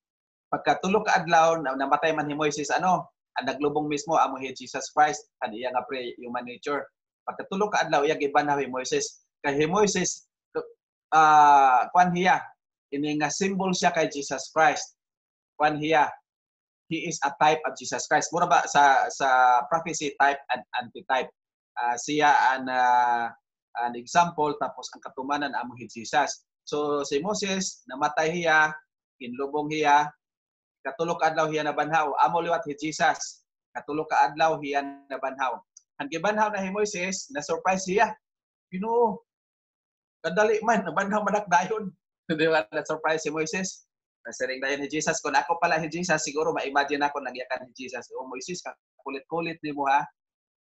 Pagkatulog ka adlaw namatay man ni Moises ang naglubong mismo amo si Jesus Christ ang iya nga pre-human nature. Pagkatulog ka adlaw iya gibanhaw ni Moises. Kay Moises kwan hiya ini nga symbol siya kay Jesus Christ. Kwan hiya he is a type of Jesus Christ. Mura ba sa prophecy type and antitype. Siya an example tapos ang katumanan amo si Jesus. So si Moses namatay hiya, inlubong hiya, katulog adlaw hiya nabanhaw. Amo liwat si Jesus. Katulog ka adlaw hiya nabanhaw. Ang gibanhaw na si Moises, na surprise hiya. Ginoo. Kadali man nabanhaw madakdayon. Di ba na surprise si Moises? Nasiring dayon ni Jesus. Kung ako pala si Jesus, siguro ma-imagine ako nagyakan ni Jesus. O Moises, kulit-kulit ni mo ha.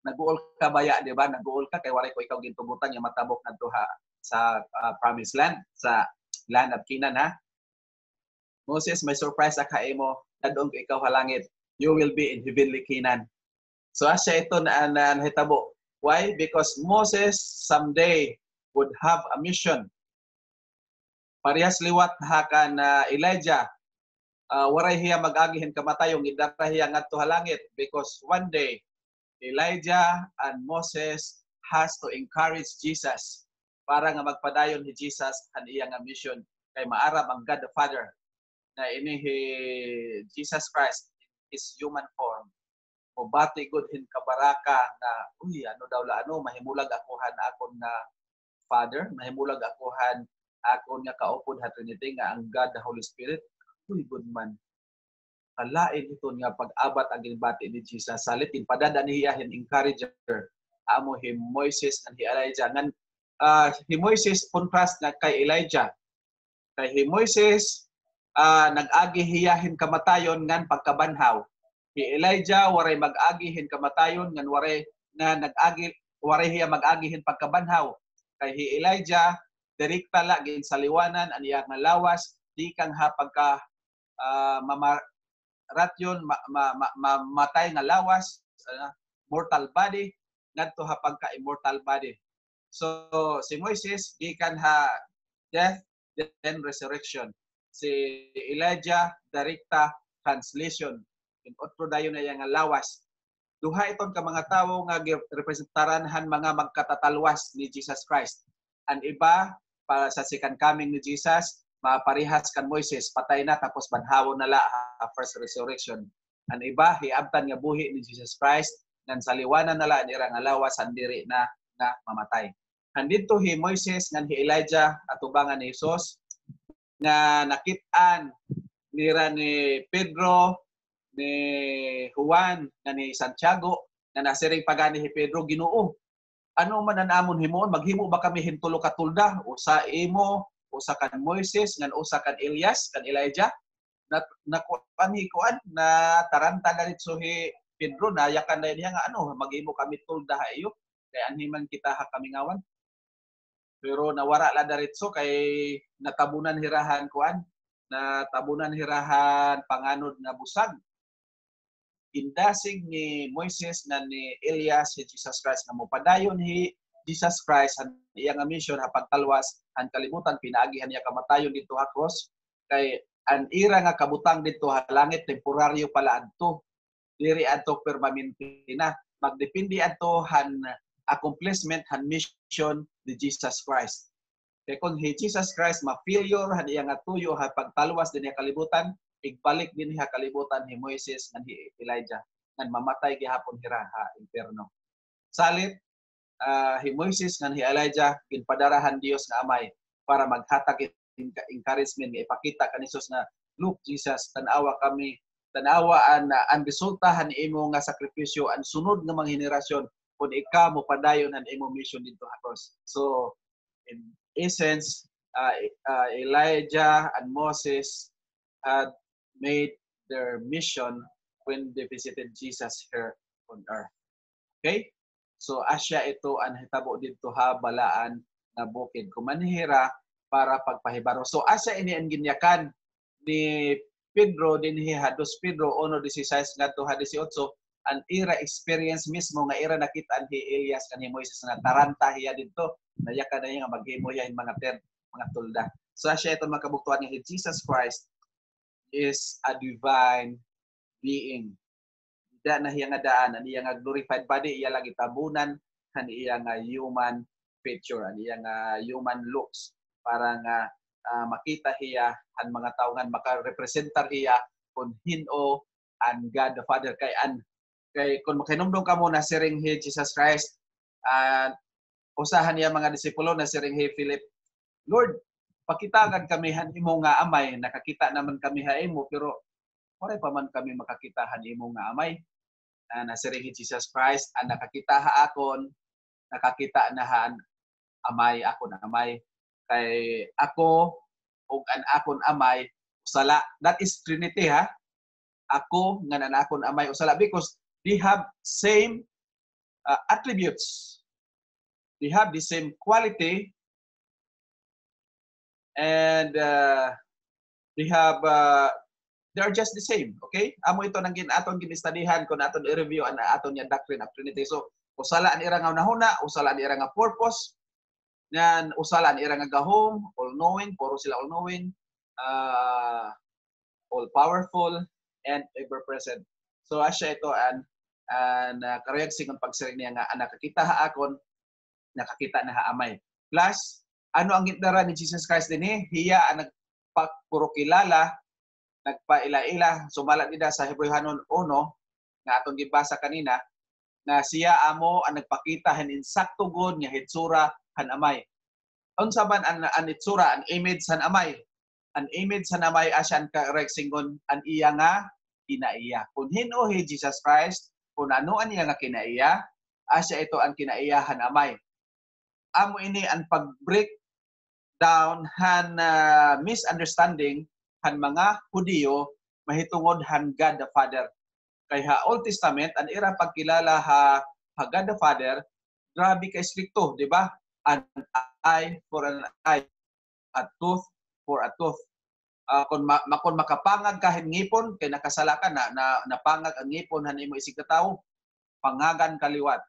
Nag-uol ka baya, di ba? Nag-uol ka kay waray ko ikaw gintubutan yung matabok na to ha sa promised land, sa land of Canaan ha. Moses, may surprise ka imo. Dadong ko ikaw halangit. You will be in heavenly Canaan. So asya ito na nahitabo. Why? Because Moses someday would have a mission. Parehas liwat hakan Elijah. Waray hiya mag-agihin kamatayong idara hiya ngadto halangit because one day Elijah and Moses has to encourage Jesus para nga magpadayon ni Jesus ang iyang mission kay maarab ang God the Father na ini Jesus Christ is human form. O bati good hin kabaraka na ano daw la mahimulag akuhan akon na Father, mahimulag akuhan akon nga kaupod ha Trinity nga ang God the Holy Spirit. Good man. Kalain ito nga pag-abat ang ginbati ni Jesus salit padada niya hin encourager amo hi Moises and hi Elijah ngan hi Moises contrast na kay Elijah kay hi Moises nag-agi hiyahin kamatayon ngan pagkabanhaw hi Elijah waray mag-agi hin kamatayon ngan waray na nag-agi waray hiya mag-agi hin pagkabanhaw kay hi Elijah direkta la gin sa liwanan aniya nga lawas di kang ha pagka ratyon matay nga lawas mortal body ngadto ha pagka immortal body. So si Moises gikan ha death then resurrection. Si Elijah direkta translation in otro dayon na yang lawas. Duha iton ka mga tawo nga representaran han mga magkatatalwas ni Jesus Christ. Ang iba para sa second coming ni Jesus maparihas kan Moises, patay na tapos banhawon na la first resurrection. Ang iba, hiabtan nga buhi ni Jesus Christ, ngan sa liwanan na la, nira nga lawas, handiri na mamatay. Handito hi Moises, ngan hi Elijah, atubangan ni Jesus, nga nakitaan nira ni Pedro, ni Juan, nga ni Santiago, na nasiring pagani hi Pedro, Ginoo. Ano man ang amon himoon, maghimo ba kami hintulo katulda, o sa imo, usa kan Moises ngan usa kan Elias kan Elijah na kuan na taranta na ritso hi Pedro na yakan na niya nga ano maghimo kami tulda iyo kay anhiman kita hakamingawan. Pero nawara la diretso kay natabunan hirahan kuan, natabunan hirahan panganod nga busag. Indasig ni Moises na ni Elias si Jesus Christ nga mopadayon hi Jesus Christ ang iyang mission hapagtalwas ang kalibutan pinaagihan niya kamatayon dito ha cross kay ang ira nga kabutang dito ha langit temporaryo pala adto diri adto permanente na magdepende adto han accomplishment han mission ni Jesus Christ. Kay kung hi Jesus Christ ma-failure han iyang tuyo ha pagtalwas dinhi kalibutan igbalik din ha kalibutan ni Moises ngan hi Elijah ngan mamatay gihapon hira ha impierno. Salit hi Moises ngan hi Elijah ginpadarahan Dios nga amay para maghatag encouragement nga ipakita kan Jesus na look Jesus tan-awa kami tan-awa ang resultahan imo nga sakripisyo ang sunod nga mga henerasyon kun ikaw mo padayon ang imo mission dito ha cross. So in essence Elijah and Moses had made their mission when they visited Jesus here on earth. Okay? So asya ito ang hitabo dito ha balaan na bukid kumanhira para pagpahibaro. So asya ini ang ginyakan ni Pedro dinhi hados Pedro 1:16 ngadto 18 ang ira experience mismo nga ira nakita ni Elias kanhi Moises na taranta hiya didto nayaka na nga maghimo hiya mga mga tulda. So asya ito makabuktuan ni Jesus Christ is a divine being. Ida na hiya nga daan, ang iya nga glorified body, iya lang itabunan, ang iya nga human feature, ang iya nga human looks, para nga makita hiya, ang mga tao nga makarepresentar hiya, kung hino, ang God the Father, kay kung makinumdong ka mo na siring hi Jesus Christ, usahan niya mga disipulo na siring hi Philip, Lord, pakitagan kami han imo nga amay, nakakita naman kami ha imo, pero wala pa man kami makakita han imo nga amay. Nasiring Jesus Christ, ang nakakita ha akon, nakakita na han amay, ako na amay. Kay ako, ug an akon amay, usala. That is Trinity ha. Ako, nga na akon amay, usala. Because they have same attributes. They have the same quality, and they are just the same, okay? Amo ito nang aton ginistudihan kun aton i-review ang aton yang doctrine of Trinity. So usala ang ira nga unahuna, usala ang ira nga purpose, ngan usala ang ira nga gahom, all knowing, puro sila all knowing, all powerful and ever present. So asya ito ang kareaksing ang pagsiring niya nga nakakita ha akon, nakakita na ha amay. Plus ano ang gitara ni Jesus Christ dinhi? Hiya ang nagpuro kilala, nagpaila-ila, sumala nila sa Hebrehanon 1 nga atong gibasa kanina na siya amo ang nagpakita han insakto gud nga hitsura han amay. Unsa man ang hitsura, ang image han amay? Ang image han amay asyan ka reksingon ang iya nga kinaiya. Kung hino hi Jesus Christ, kung ano ang iya nga kinaiya, asya ito ang kinaiya han amay. Amo ini ang pag-break down han misunderstanding han mga Hudiyo mahitungod han God the Father. Kay ha Old Testament ang ira pagkilala ha God the Father grabe ka strikto, di ba? An eye for an eye, a tooth for a tooth. Kung makapangag ka hin ngipon kay nakasala ka na napangag ang ngipon han imo isig ka tawo, pangagan kaliwat.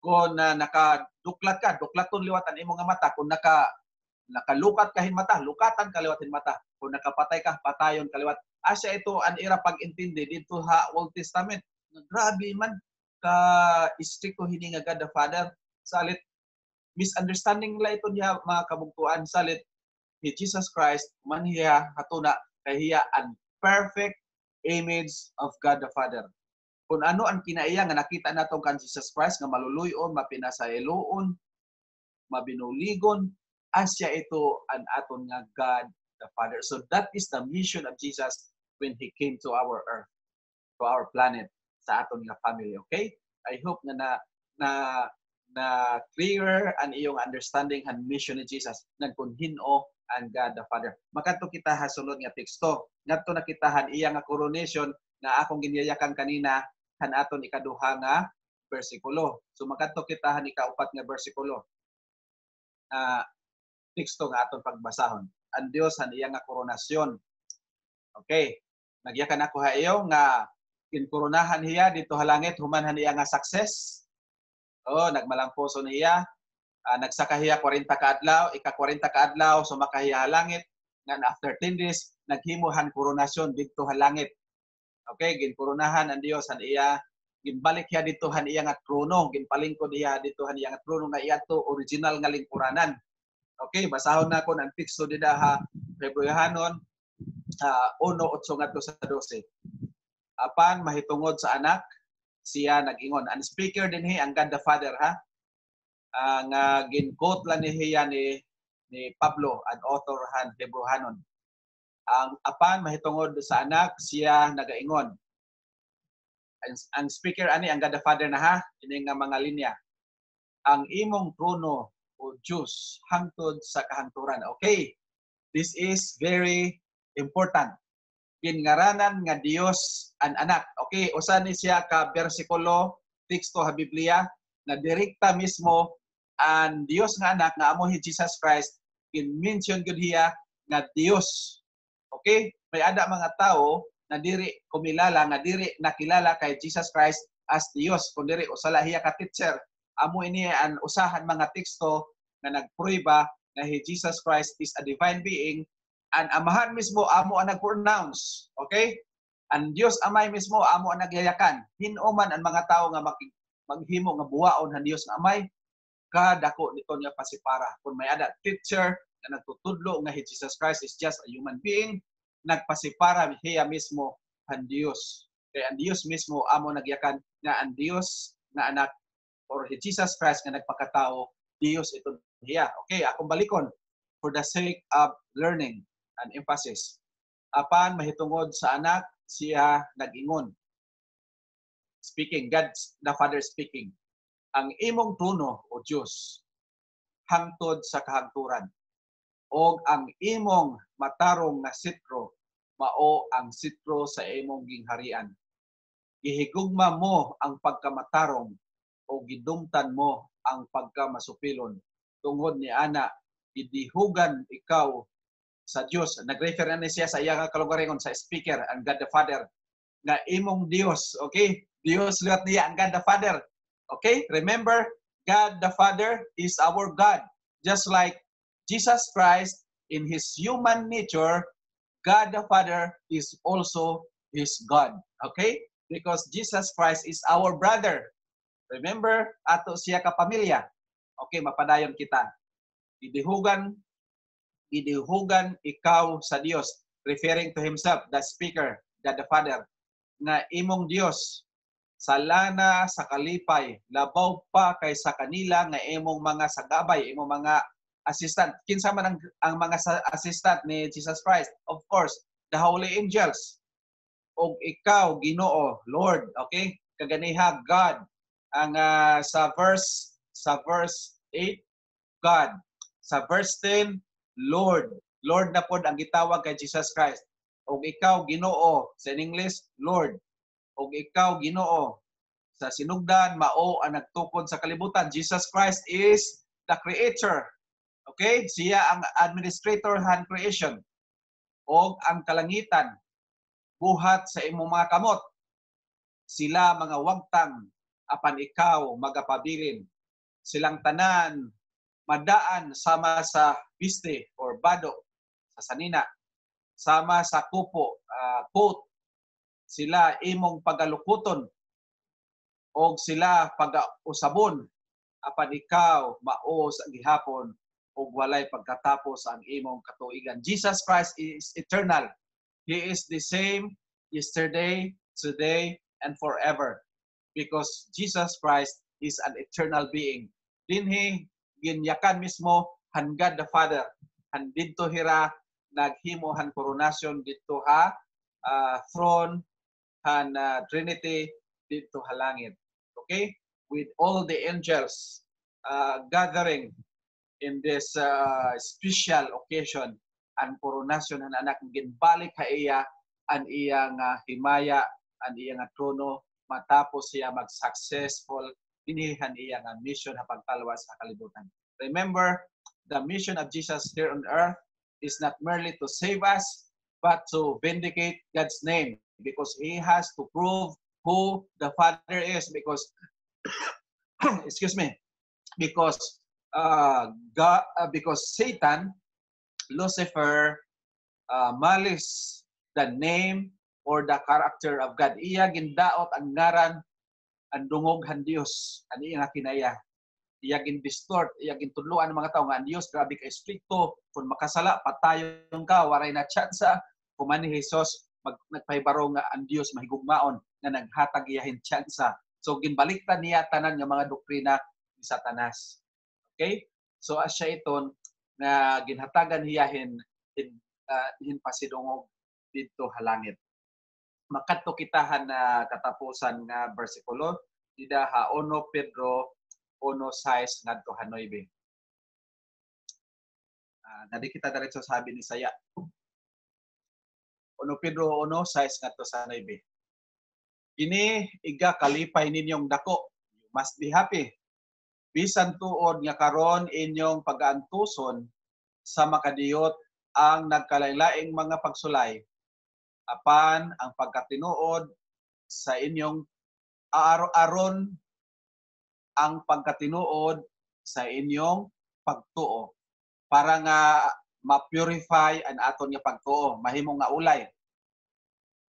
Kung nakaduklat ka, duklaton liwat ang imong mata. Kung nakalukat ka hin mata, lukatan kaliwat hin mata. Kung nakapatay ka, patayon kaliwat. Asya ito ang ira pag-intindi dito ha Old Testament. Grabe man ka istrikto hini nga God the Father. Salit misunderstanding la ito niya mga kabungtuan. Salit ni Jesus Christ man hiya hatuna kay hiya ang perfect image of God the Father. Kung ano ang kinaiya nga nakita nato kan Jesus Christ nga maluluyon, mapinasayloon, mabinuligon, asya ito ang aton nga God the Father. So that is the mission of Jesus when He came to our earth, to our planet, sa aton nga family. Okay? I hope na clear ang iyong understanding ang mission ni Jesus nagkunhino ang God the Father. Makato kita hasulod nga teksto. Ngadto nakitahan iya nga coronation nga akong giniyakan kanina han aton ikaduha nga bersikulo. So makadto kita ni kaupat nga bersikulo. Teksto nga aton pagbasahon. Ang Dios han iya nga koronasyon. Okay. Nagyakan ako hayo nga kinkoronahan hiya dito halangit human han iya nga success. Nagmalamposo niya. Nagsakahiya 40 ka adlaw, ika-40 ka adlaw, sumakahiya halangit. Nga after 10 days, naghimuhan koronasyon dito halangit. Okay, ginkoronahan ang Dios han iya, ginbalik hiya dito han iya nga trono, ginpalingkod hiya dito han iya nga trono nga iya to original nga lingkuranan. Okay, basahon na ko ng teksto dida ha, Hebreyanon 1:8 ngadto sa 12. Apan mahitungod sa anak, siya nag-ingon. Ang speaker din ang God the Father ha. Nga gin-quote lang niya ni Pablo, an author han Hebreyanon. Ang apan mahitungod sa anak, siya nagaingon. Ang speaker ani ang God the Father na ha, ini nga mga linya. Ang imong trono o Diyos hangtod sa kahangturan. Okay, this is very important. Gingaranan nga Dios ang anak. Okay, usa ni siya ka bersikulo teksto ha Biblia na direkta mismo ang Dios nga anak nga amo Jesus Christ in-mention gud hiya nga Dios. Okay? May ada mga tao na diri kumilala nga diri nakilala kay Jesus Christ as Dios kun diri usala hiya ka teacher. Amo ini ang usahan mga teksto na nagprueba na Jesus Christ is a divine being. Ang amahan mismo amo ang nag-pronounce. Okay? Ang Dios amay mismo amo ang nagyayakan. Hinuman ang mga tao nga maghimo nga buwaon ang Dios nga amay kadako nito niya pasipara. Kung may ada teacher na nagtutudlo nga Jesus Christ is just a human being, nagpasipara hiya mismo ang Dios. Kaya ang Dios mismo amo nagyakan nga ang Dios nga anak or Jesus Christ nga nagpakatao, Dios ito hiya. Okay, akong balikon for the sake of learning and emphasis. Apan mahitungod sa anak, siya nag-ingon. Speaking, God the Father speaking. Ang imong trono o Diyos hangtod sa kahangturan. O ang imong matarong na sitro mao ang sitro sa imong gingharian. Gihigugma mo ang pagkamatarong o gidumtan mo ang pagkamasupilon. Tungod ni ana, idihugan ikaw sa Dios. Nag-refer na siya sa iyang kalugaringon sa speaker, ang God the Father, na imong Dios. Okay? Dios liwat niya ang God the Father. Okay? Remember, God the Father is our God. Just like Jesus Christ in His human nature, God the Father is also His God. Okay? Because Jesus Christ is our brother. Remember, ato siya kapamilya. Okay, mapadayon kita. Idihugan ikaw sa Dios, referring to Himself, the speaker, God the Father, nga imong Dios, salana sa kalipay, labaw pa kay sa kanila nga imong mga sagabay, imong mga assistant. Kinsa man ang mga assistant ni Jesus Christ? Of course, the holy angels. O ikaw, Ginoo, Lord, okay? Kaganiha, God. Ang sa verse 8, God. Sa verse 10, Lord. Lord na pod ang gitawag kay Jesus Christ. O ikaw, Ginoo. Sa English, Lord. O ikaw, Ginoo. Sa sinugdan, mao ang nagtukod sa kalibutan. Jesus Christ is the creator. Okay? Siya ang administrator han creation. O ang kalangitan, buhat sa imong mga kamot. Sila mga wagtang, apan ikaw magapabilin. Silang tanan, madaan sama sa piste or bado, sa sanina, sama sa kupo, coat. Sila imong pagalukuton, o sila pag-usabon, apan ikaw mao sa gihapon, o walay pagkatapos ang imong katuigan. Jesus Christ is eternal. He is the same yesterday, today, and forever. Because Jesus Christ is an eternal being. Dinhi ginyakan mismo han God the Father. Han didto hira naghimo han koronasyon didto ha throne han Trinity didto ha langit. Okay? With all the angels gathering in this special occasion, ang koronasyon ng anak ginbalik ha iya ang iyang himaya, ang iyang trono matapos siya mag-successful inihan iya nga mission na pagtalwas sa kalibutan. Remember, the mission of Jesus here on earth is not merely to save us, but to vindicate God's name, because He has to prove who the Father is. Because, excuse me, because because Satan, Lucifer, malice the name or the character of God. Iya gindaot ang ngaran, ang dungog han Dios, ang iya nga kinaya. Iya gin-distort, iya gintudloan ng mga tao nga ang Dios grabe ka stricto, kung makasala patayon ka, waray na tsansa. Kuman ni Jesus nagpahibaro nga ang Dios mahigugmaon nga naghatag iyahin tsansa. So ginbaliktad niya tanan nga mga doktrina ni Satanas. Okay? So asya iton nga ginhatagan hiyahin hin pasidungog dito halangit. Makadto kitahan na katapusan nga bersikulo dida ha 1 Pedro 1:6 ngadto 9. Nadi kita diretso sabi ni saya. 1 Pedro 1:6 ngadto 9. Kini iga kalipay ninyong dako. You must be happy. Bisan tuod nga karon inyong pag-aantuson sa makadiyot ang nagkalain-laing mga pagsulay, apan ang pagkatinuod sa inyong aron ang pagkatinuod sa inyong pagtuo, para nga ma-purify ang aton nga pagtuo, mahimong nga ulay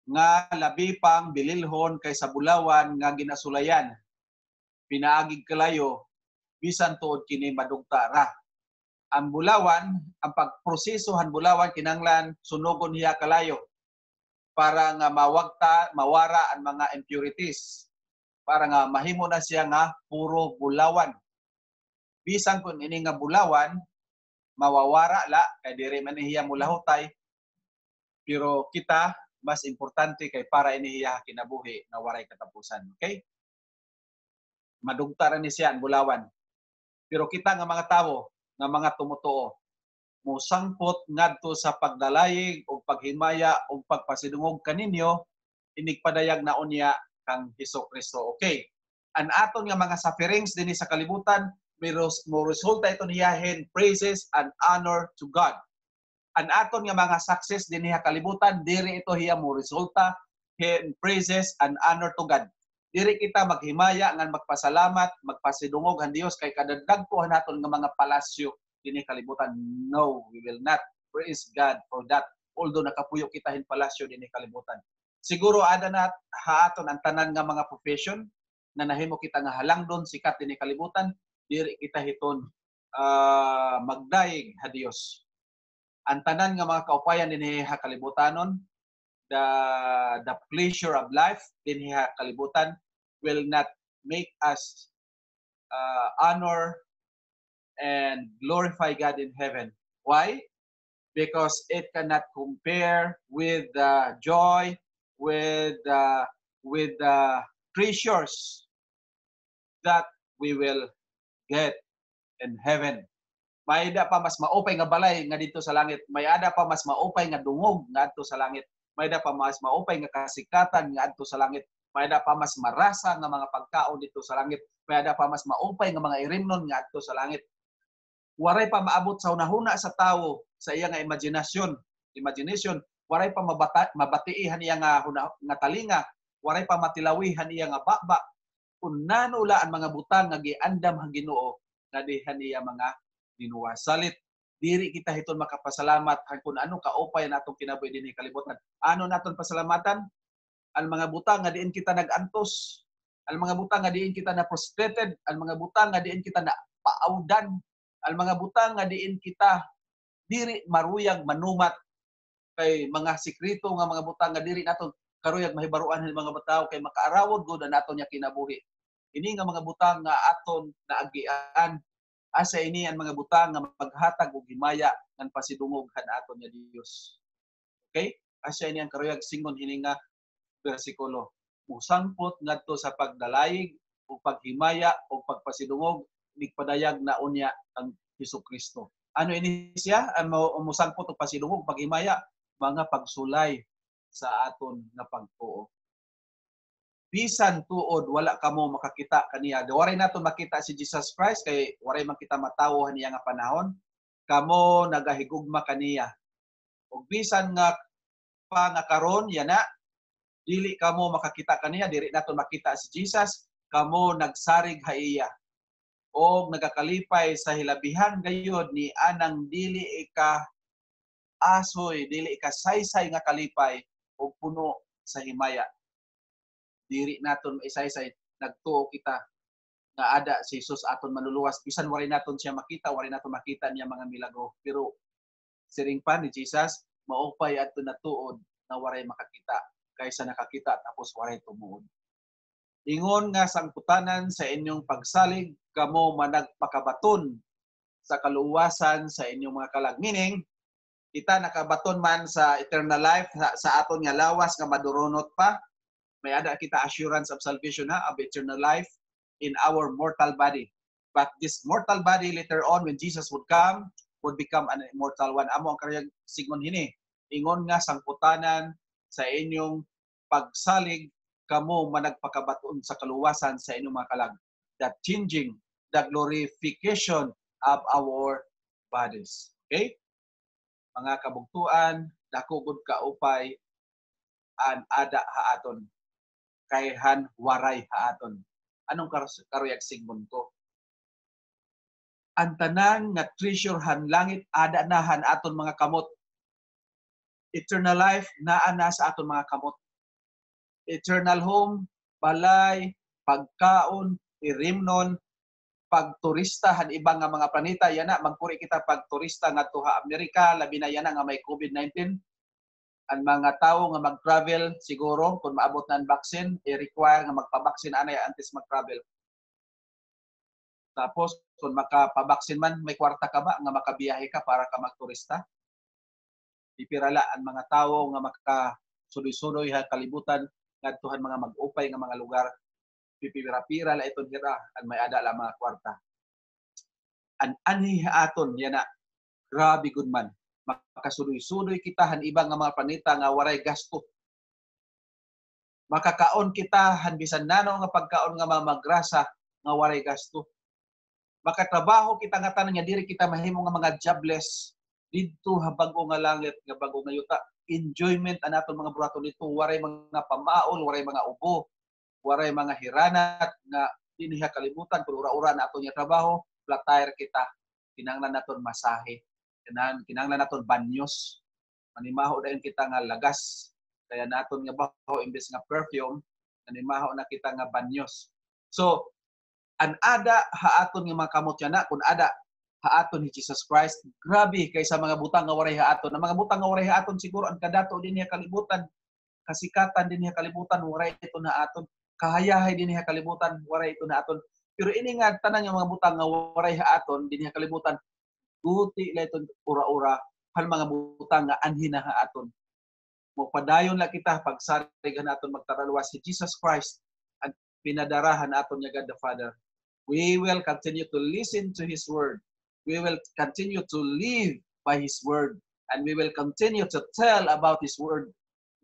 nga labi pang bililhon kaysa bulawan nga ginasulayan, pinaagig kalayo bisan tuod kini madugta ra. Ang bulawan, ang pagproseso han bulawan kinanglan sunugon hiya kalayo para nga mawara ang mga impurities, para nga mahimo na siya nga puro bulawan. Bisan kung ini nga bulawan mawawara la kay diri man hiya mulahutay, pero kita mas importante kay para ini hiya kinabuhi na waray katapusan. Okay? Madugta ra ni siya ang bulawan. Pero kita nga mga tawo, nga mga tumutuo, musangpot ngadto sa pagdalayig o paghimaya o pagpasidungog kaninyo, inigpadayag na unya kang Hesukristo. Okay. Ang aton nga mga sufferings dinhi sa kalibutan, mo resulta ito niyahin praises and honor to God. Ang aton nga mga success dinhi sa kalibutan, diri ito hiya mo resulta in praises and honor to God. Diri kita maghimaya ngan magpasalamat, magpasidungog ang Dios kay kadagdag ko naton nga mga palasyo dinhi kalibutan. No, we will not praise God for that. Although nakapuyo kita hin palasyo dinhi kalibutan. Siguro ada na haaton ang tanan nga mga profession na nahimo kita nga halangdon sikat dinhi kalibutan, diri kita hiton magdaig ha Dios. Ang tanan nga mga kaupayan dinhi ha kalibutanon, the pleasure of life dinhi ha kalibutan will not make us honor and glorify God in heaven. Why? Because it cannot compare with the joy, with the treasures that we will get in heaven. May ada pa mas maupay nga balay nga dito sa langit. May ada pa mas maupay nga dungog nga adto sa langit. May ada pa mas maupay nga kasikatan nga adto sa langit. May ada pa mas marasa nga mga pagkaon dito sa langit. May ada pa mas maupay nga mga irimnon nga adto sa langit. Waray pa maabot sa hunahuna sa tawo sa iya nga imagination. Waray pa mabatiihan iya nga talinga. Waray pa matilawihan iya nga baba. Kung nanula ang mga butang nga giandam ang Ginoo nga dihan iya mga dinuwa. Salit diri kita hiton makapasalamat kung ano kaupay natong kinabuhi dinhi kalibutan. Ano naton pasalamatan? Ang mga butang nga diin kita nagantos, ang mga butang nga diin kita na prostrated, ang mga butang nga diin kita na paawdan, ang mga butang nga diin kita diri maruyag manumat kay mga sekreto nga mga butang nga diri naton karuyag mahibaruan ng mga bataw kay makaarawod gud naton nya kinabuhi. Ini nga mga butang nga aton naagian, asa ini ang mga butang nga maghatag og himaya ngan pasidungog han aton nya Dios. Okay? Asa ini ang karuyag singon hini nga bersikulo. Musangpot ngadto sa pagdalayig o paghimaya o pagpasidungog nigpadayag na unya ang Hesukristo. Ano ini siya? Ang musangpot o pasidungog paghimaya, mga pagsulay sa aton nga pagtuo. bisan tuod wala kamo makakita kaniya. Waray nato makita si Jesus Christ kay waray man kita matawo niya nga panahon. Kamo nagahigugma kaniya. Ug bisan nga pa nga karon yana dili kamo makakita kaniya, dili nato makita si Jesus, kamo nagsarig haiya. O nagakalipay sa hilabihan gayud ni anang dili ika asoy, dili ika saysay nga kalipay o puno sa himaya. Diri naton maisaysay, nagtuo kita nga ada si Jesus aton manluluwas. Bisan waray naton siya makita, waray naton makita niya mga milagro. Pero siring pa ni Jesus, maupay at natuod na waray makakita kaysa nakakita tapos waray tumuod. Ingon nga sangputanan sa inyong pagsalig, kamo managpakabaton sa kaluwasan sa inyong mga kalag. Meaning, kita nakabaton man sa eternal life, sa aton nga lawas nga madurunot pa, may ada kita assurance of salvation of eternal life in our mortal body. But this mortal body later on when Jesus would come, would become an immortal one. Amo ang kariyang sigmon hini. Ingon nga sangputanan sa inyong pagsalig, kamo managpakabaton sa kaluwasan sa inyong mga kalag. That changing, the glorification of our bodies. Okay? Mga kabugtuan, dako gud kaupay an ada haaton. Kayhan waray haaton. Anong karuyag sigmon ko? Ang tanan nga treasure han langit ada na han aton mga kamot. Eternal life naa na sa aton mga kamot. Eternal home, balay, pagkaon, irimnon, pagturista han ibang nga mga planeta yana magpuri kita pagturista ngadto ha Amerika labi na yana nga may COVID-19. Ang mga tawo nga mag-travel siguro kung maabot na ang vaccine, i-require nga magpa-vaccine anay antes mag-travel. Tapos kung makapabaksin man, may kwarta ka ba nga makabiyahe ka para ka magturista? Ipirala ang mga tawo nga makasudoy-sudoy ha kalibutan ngadtuhan mga mag-upay nga mga lugar. Pipira-pira la iton hira ang may ada la mga kwarta. An anhi aton yana grabe gud man. Makasudoy-sudoy kita han ibang nga mga planeta nga waray gasto. Makakaon kita han bisan nano nga pagkaon nga magrasa nga waray gasto. Makatrabaho kita nga tanan nga diri kita mahimo nga mga jobless didto ha bag-o nga langit nga bag-o nga yuta. Enjoyment anaton mga burato dito, waray mga pamaol, waray mga ubo, waray mga hiranat nga dinhi kalibutan kun ura-ura na aton nga trabaho, flat tire kita. Kinahanglan naton masahe. Kinahanglan naton banyos. Manimaho dayon kita nga lagas. Kaya naton nga baho imbes nga perfume, manimaho na kita nga banyos. So, an ada haaton nga mga kamot yana kun ada haaton ni Jesus Christ, grabe kaysa mga butang nga waray haaton. Ang mga butang nga waray haaton siguro ang kadato din niya kalibutan, kasikatan din niya kalibutan, waray ito na aton. Kahayahay din niya kalibutan, waray ito na aton. Pero ini nga tanan nga mga butang nga waray haaton din niya kalibutan, guti la ito ura-ura hal mga butang nga anhin na haaton. Mo padayon la kita pagsarigan naton magtaraluwas si Jesus Christ ang pinadarahan naton niya God the Father. We will continue to listen to His word. We will continue to live by His word. And we will continue to tell about His word.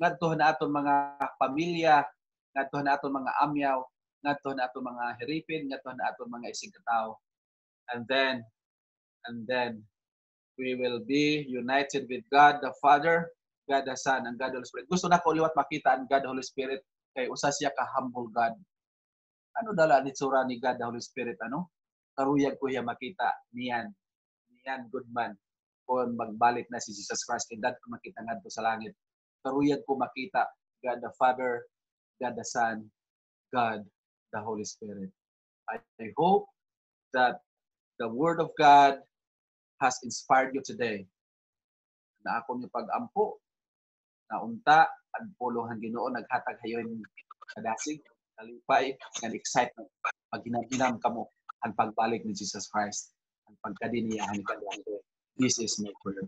Ngadto na aton mga pamilya, ngadto na aton mga amyaw, ngadto na aton mga hiripin, ngadto na aton mga isig katao. And then we will be united with God the Father, God the Son, and God the Holy Spirit. Gusto na ko liwat makita ang God the Holy Spirit kay usa siya ka humble God. Ano dala ni tsura ni God the Holy Spirit ano? Karuyag ko hiya makita niyan good man kung magbalik na si Jesus Christ kay dad ko makita ngadto sa langit. Karuyag ko makita God the Father, God the Son, God the Holy Spirit. I hope that the Word of God has inspired you today. Na ako niyo pag-ampo, na unta, ang puluhan Ginoo, naghatag hayon kadasig, kalipay, and excitement. Paghinam-hinam kamo ang pagbalik ni Jesus Christ, ang pagkadiniyahan ni Kalangke. This is my prayer.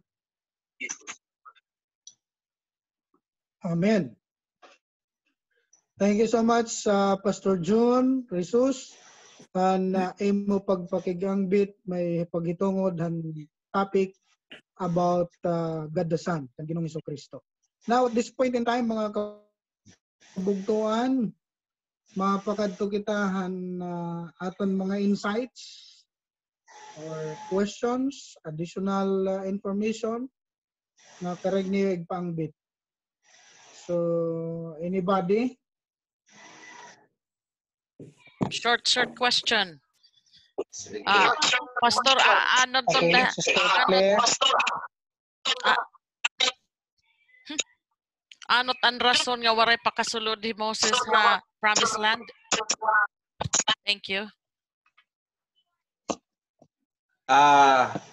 Amen. Thank you so much, Pastor June Jesus. And imo pagpakigangbit may pagitungod ang topic about God the Son, ang Ginoong Kristo. Now, at this point in time, mga kabugtuan, mapakadto kitahan aton mga insights or questions, additional information na karag niyo igpangbit. So, anybody?
Short question.
Sige.
Pastor, ano to
Okay,
na?
Sister Claire.
Ano tan rason nga waray pakasulod ni Moses sa promised land? Thank you.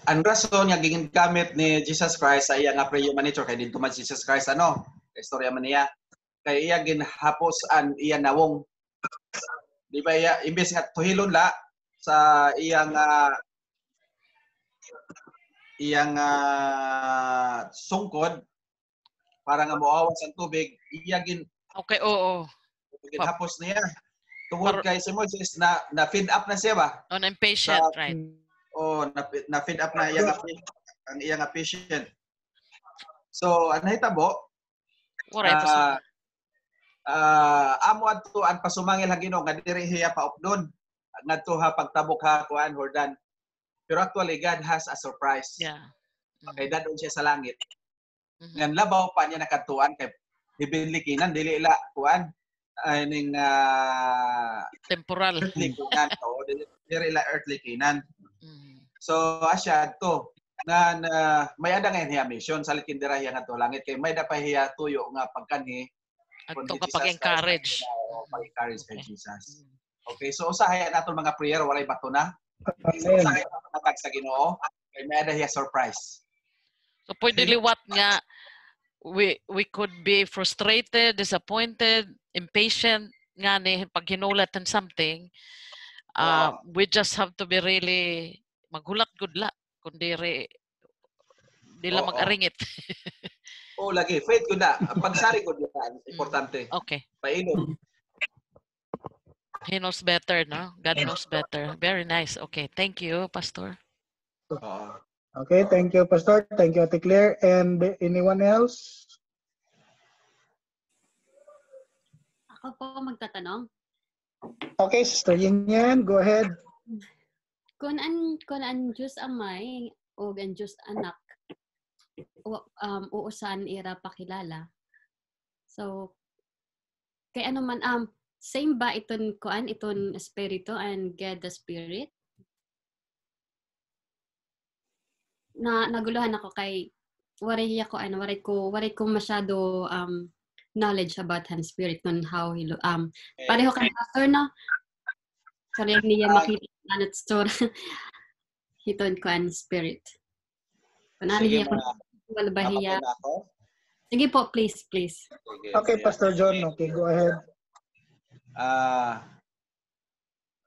Ang rason nga gingin gamit ni Jesus Christ sa iya nga pre-human kay dito man Jesus Christ ano, istorya man niya. Kay iya ginhapos an iya nawong. Di ba iya imbes nga tuhilon la sa iyang sungkod para nga moawas ang tubig, iya
Okay, oo.
ginhapos niya. Tungod kay si Moses na feed up na siya ba?
On impatient, right?
Na feed up na ang iyang patient. So, ang nahitabo,
Waray pa
amo adto ang pasumangil ang Ginoo nga diri hiya paupdon ngadto ha pagtabok ha kuan Jordan. Pero actually God has a surprise.
Yeah.
Kay dadon siya sa langit.
Mhm.
Ngan labaw pa niya nakadtuan kay hibilli kinan dili ila kuan ning
Temporal.
earthly kinan o dili ila earthly kinan.
Mhm.
So asya to na may ada nga hiya mission sa likindira hiya ngadto langit kay may da pa hiya tuyo nga pagkanhi
Adto ka pag-encourage.
Pag-encourage kay
Okay.
Jesus. Okay, so usahay naton mga prayer walay bato na.
Amen.
Usahay naton matag sa Ginoo kay may ada hiya surprise.
So pwede liwat nga we could be frustrated, disappointed, impatient nga ni pag hinulat and something. We just have to be really maghulat gudla kundi dila
Oo.
mag-aringit.
O lagi faith ko na pagsari ko diyan importante.
Okay.
Painom.
He knows better, no? God knows better. Very nice. Okay. Thank you, Pastor.
Oo.
Okay, thank you, Pastor. Thank you, Ate Claire. And anyone else?
Ako po magtatanong.
Okay, Sister Yin, go ahead.
Kung an Diyos amay o ang Diyos anak, uusan ira pakilala. So, kay ano man, same ba iton espiritu and God the Spirit? Naguluhan ako kay waray ko masyado knowledge about han spirit nun how he pareho kay pastor no. Sorry niya makita anat store. Hiton ko an spirit. Kunani ko wala ba hiya? Sige po, please.
Okay, Pastor John. Okay, go ahead.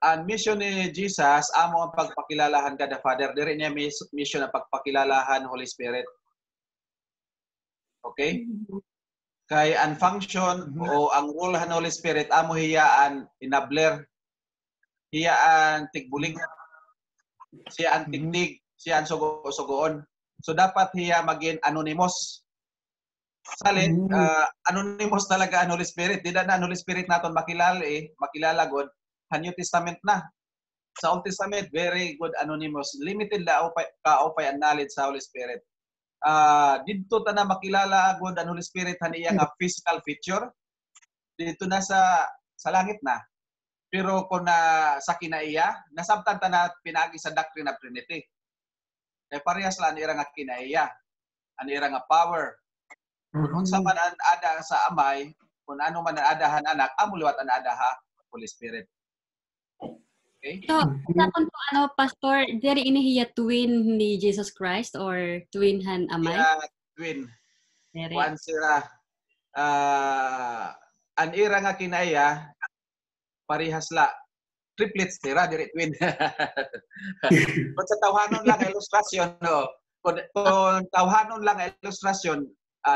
Ang mission ni Jesus amo ang pagpakilalahan God the Father. Diri niya mission ang pagpakilalahan Holy Spirit. Okay? Kay ang function o ang role ng Holy Spirit amo hiya ang enabler, hiya ang tigbulig, siya ang tigdig, siya ang sugo-sugoon. So dapat hiya maging anonymous. Salin, anonymous talaga ang Holy Spirit. Di na ang Holy Spirit naton makilala god ang New Testament na. Sa Old Testament, very good anonymous. Limited la kaupay ang knowledge sa Holy Spirit. Dito ta na makilala god ang Holy Spirit han iya nga physical feature. Dito na sa langit na. Pero kung sa kinaiya, nasabtan ta na pinagi sa doctrine of Trinity. Kay parehas lang ira nga kinaiya. Ang ira nga power. Kung sa man ang ada sa amay, kung ano man ang adahan anak, amo liwat ang adaha Holy Spirit. Okay?
So, tapon po pastor, diri inihiya twin ni Jesus Christ or twin han amay?
Twin.
Diri.
Kuan sira ang ira nga kinaiya parehas la triplets tira diri twin. Kung sa tawhanon lang ilustrasyon no. Kung tawhanon lang ilustrasyon,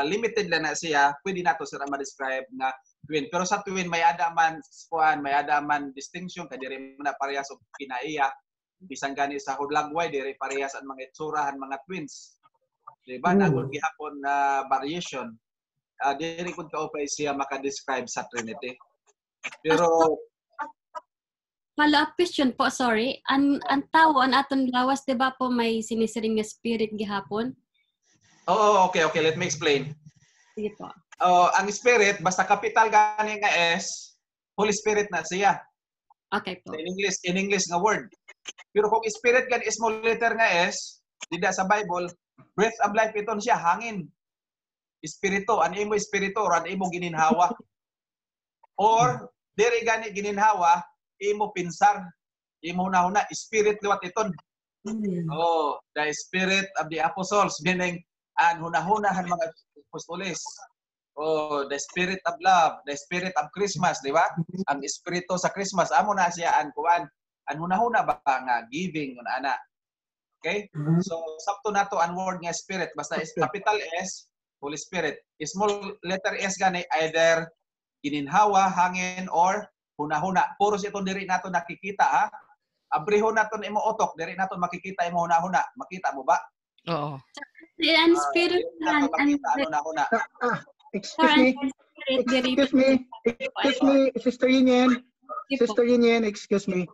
limited lang na siya, pwede nato sira ma-describe na twin. Pero sa twin may ada man distinction kay diri man parehas og kinaiya. Bisan gani sa hudlagway diri parehas ang mga itsurahan mga twins. Diba? Nagod gihapon na variation. Diri kun kaupay siya maka-describe sa Trinity. Pero
Follow-up question po, sorry. Ang tao, ang aton lawas, di ba po may sinisiring na spirit gihapon?
Okay. Let me explain.
Sige po.
Ang spirit, basta capital gani nga S, Holy Spirit na siya.
Okay po.
In English nga word. Pero kung spirit gan small letter nga S, dida sa Bible, breath of life iton siya, hangin. Espiritu, ano imo espiritu, ano imo gininhawa. Or, diri gani gininhawa, imo pinsar, imo na spirit liwat iton. The spirit of the apostles, meaning, ang hunahunahang mga apostoles. The spirit of love, the spirit of Christmas, di ba? Ang espiritu sa Christmas, amo na siya ang kuan. Ang hunahuna ba nga giving ana. Okay? So sakto nato ang word nga spirit, basta capital S, Holy Spirit. Small letter S gani either gininhawa, hangin or hunahuna. Puros itong diri nato nakikita ha. Abrihon naton imo utok, diri naton makikita imo hunahuna. Makita mo ba?
Oo.
Ang spirit
Excuse me, Sister Yinyen. Sister Yinyen, excuse me.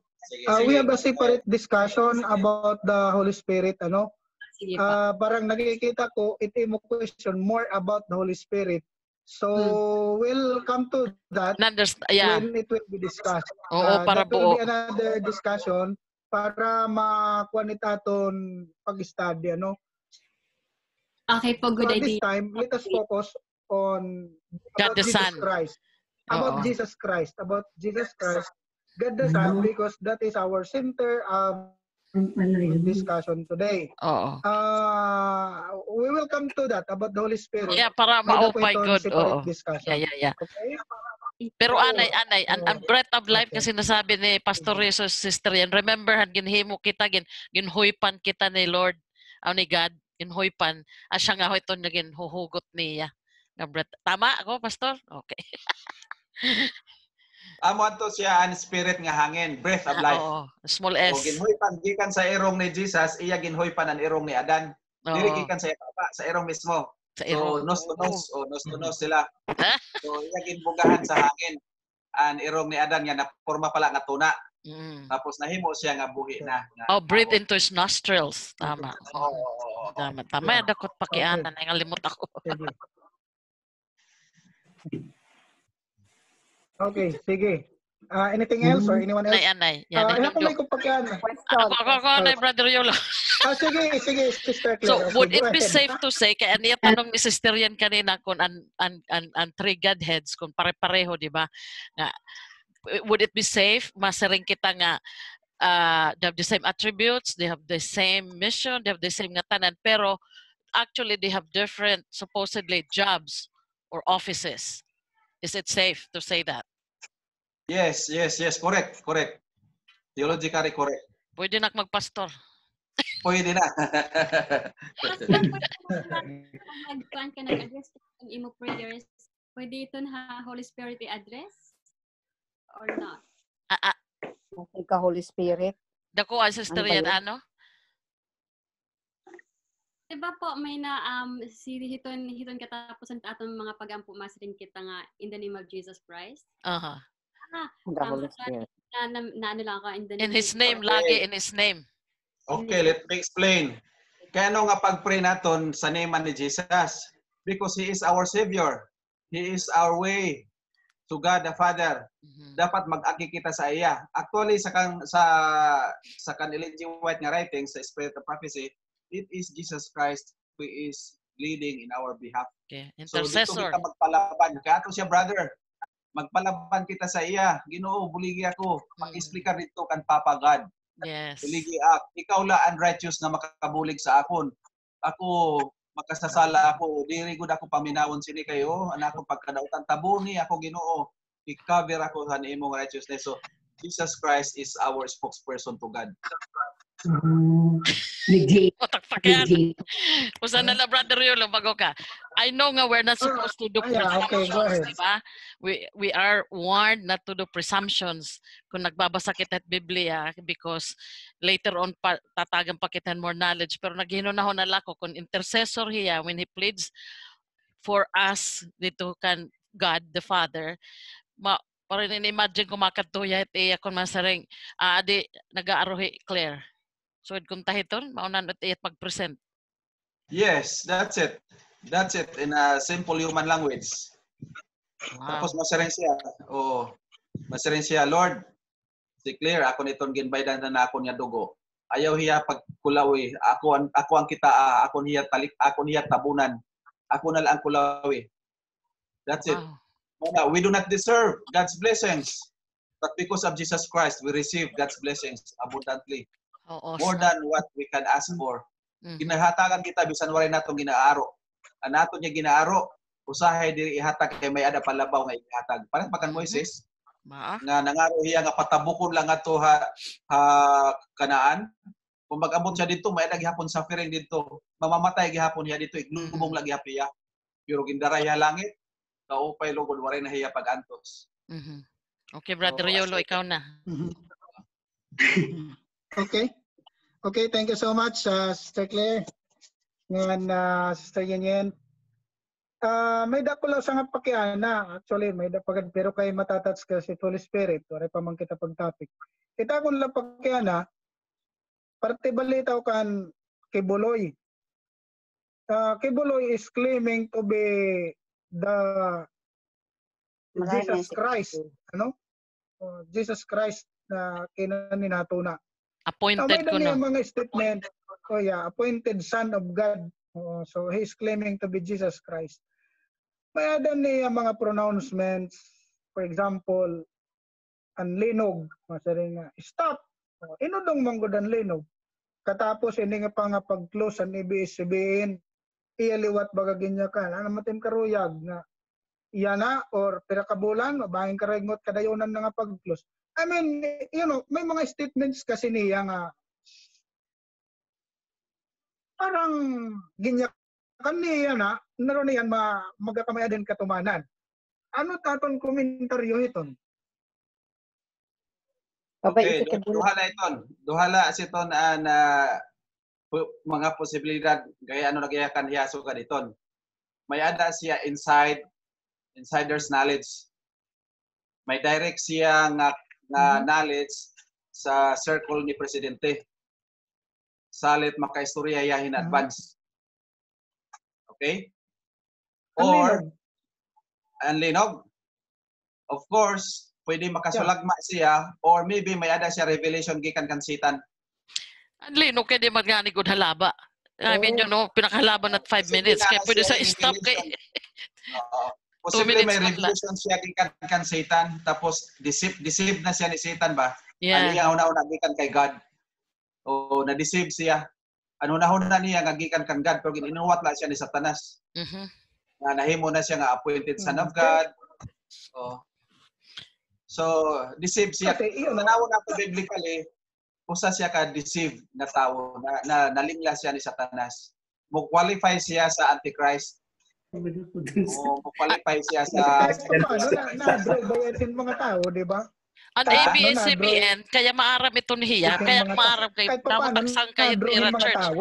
We have a separate discussion about the Holy Spirit, ano? Parang nakikita ko, ito mo question more about the Holy Spirit. So, we'll come to that when it will be discussed.
Para
that will be another discussion para makuha nitaton pag-study, ano?
Okay po, good idea.
This time, let us focus on
God the
Jesus
Son.
Christ. About Jesus Christ. God the Son, because that is our center of discussion today. We will come to that about the Holy Spirit.
Yeah, para maupay good.
Discussion.
Yeah.
Okay?
Pero anay, ang breath of life kasi nasabi ni Pastor Jesus, Sister yan. Remember, ginhimo kita, ginhuipan kita ni Lord, ni God, ginhuipan. Asya nga ho ito naging huhugot niya. Tama ako, Pastor? Okay.
Amo ato siya ang spirit nga hangin, breath of life.
Small S.
Ginhuipan gikan sa irong ni Jesus, iya ginhuipan ang irong ni Adan. Diri gikan sa papa, sa irong mismo. So nos to nos sila. So iya ginbugahan sa hangin. Ang irong ni Adan nga naporma pala nga tuna. Tapos nahimo siya nga buhi na.
Breathe into his nostrils. Tama. Tama. Dakot pakianan. Nangalimot ako.
Okay, sige. Anything else or anyone else?
Anay.
Ako may kupakianan.
Ako, Brother Yolo.
Sige, Sister Claire.
So, would it be safe to say, kaya niya tanong ni Sister yan kanina kung ang three Godheads, kung pare-pareho, di ba? Would it be safe? Masaring kita nga, they have the same attributes, they have the same mission, they have the same nga tanan, pero actually they have different, supposedly, jobs or offices. Is it safe to say that?
Yes. Correct. Theologically correct.
Pwede na magpastor.
Pwede na.
Nagkuhan ka nag-address ng imo prayers, pwede ito na Holy Spirit i-address? Or not?
Ka Holy Spirit.
Dako ang sister yan, ano?
Diba po, may na, hiton katapusan ta atong mga pagampo masrin kita nga, in the name of Jesus Christ.
The Holy Spirit.
Na lang ka, in the
In
name
His name, lagi in His name.
Okay, let me explain. Kaya ano nga pag-pray naton sa name ni Jesus? Because He is our Savior. He is our way to God the Father. Dapat mag-aki kita sa iya. Actually, sa Ellen G. White nga writing, sa Spirit of Prophecy, it is Jesus Christ who is leading in our behalf.
Okay. Intercessor.
So dito kita magpalaban. Kaya ato siya, brother, magpalaban kita sa iya. Ginoo, buligi ako. Mag-explica dito kan Papa God.
Yes.
Buligi ako. Ikaw la unrighteous na makabulig sa akon. Ako, makasasala ako. Diri gud ako paminawon sini kayo. Anak ko pagkadautan tabuni ako Ginoo. I-cover ako sa imong righteousness. So, Jesus Christ is our spokesperson to God.
Usan na Brother Yolo, bago ka. I know nga we're not supposed to do presumptions, diba? We are warned not to do presumptions kung nagbabasa kita at Biblia because later on tatagan pa kita more knowledge. Pero naghinunahon na lako kung intercessor hiya when He pleads for us dito kan God the Father, Para in-imagine ko makatuya iti akon masaring adi nag-aarohi Claire. So kung tahiton maunan iti pag-present.
Yes, that's it. That's it in a simple human language.
Wow.
Tapos masareng siya. Oh, masareng siya, Lord, si Claire, ako nitong ginbaydan na ako niya dugo. Ayaw hiya pagkulawi. Ako ang kita, ako niya tabunan. Ako na lang ang kulawi. That's it.
Wow.
We do not deserve God's blessings. But because of Jesus Christ, we receive God's blessings abundantly.
Oh,
More than what we can ask for. Ginahatagan kita bisan wala natong ginaaro. Ang nato niya ginaaro, usahay diri ihatag kay may ada palabaw nga ihatag. Parang pakan Moises nga nangaro hiya nga patabukon lang ato ha Kanaan. Kung mag-abot siya dito, may ada gihapon suffering dito. Mamamatay gihapon hiya dito, iglubong lang gihapon hiya. Pero gindaray hiya langit, kaupay lugod waray na hiya pag-antos.
Okay, Brother Yolo, ikaw na.
Okay. Okay, thank you so much, Sister Claire. Ngayon, Sister Yenyen. May dako lang sa nga pakiana. Actually, may dapagad pero kay matatats ka si Holy Spirit. Wala pa man kita pag-topic. Kita kung lang pakiana, parte balitaw kan kay Buloy. Kay Buloy is claiming to be the Jesus Christ. Ano? Jesus Christ na kinaninato na.
Appointed ko na.
Mga statement. Oh yeah, appointed son of God. So he's claiming to be Jesus Christ. May adan niya mga pronouncements. For example, ang linog. Masaring nga, stop. Inudong manggod ang linog. Katapos hindi nga pa nga pag-close ang ABS-CBN. Iyaliwat bagagin niya ka. Ano matin karuyag na iyana or pirakabulan, mabahing karengot kadayonan na nga pag-close. I mean, you know, may mga statements kasi niya nga parang ginyakan niya na naroon niyan magakamaya din katumanan. Ano taton komentaryo iton?
Okay, duhala siton na mga posibilidad gaya ano nagayakan hiyaso ka diton. May ada siya insider's knowledge. May direct siya nga knowledge sa circle ni presidente. Salit makaistorya ya in advance. Okay? Or ang linog. Of course, pwede makasulagma siya or maybe may ada siya revelation gikan kansitan.
Ang linog kay di magani gud halaba. I mean, you know, pinakahalaban at 5 minutes. Kaya pwede sa stop kay...
Posible may revelation siya gikan kan Satan tapos deceive na siya ni Satan ba?
Yeah.
Ano yung una gikan kay God. O na-deceive siya. Ano na niya nga gikan kan God pero ginuwat la siya ni Satanas. Nahimo na siya nga appointed son of God. So deceive siya. Nanawon na po biblically usa siya ka deceive na tao na nalingla siya ni Satanas. Mo qualify siya sa Antichrist. Qualify siya sa
na-bayatin mga tao, di ba?
Ang ABS-CBN, kaya maaram ito niya, kaya maaram kay namataksang kayo ni Church.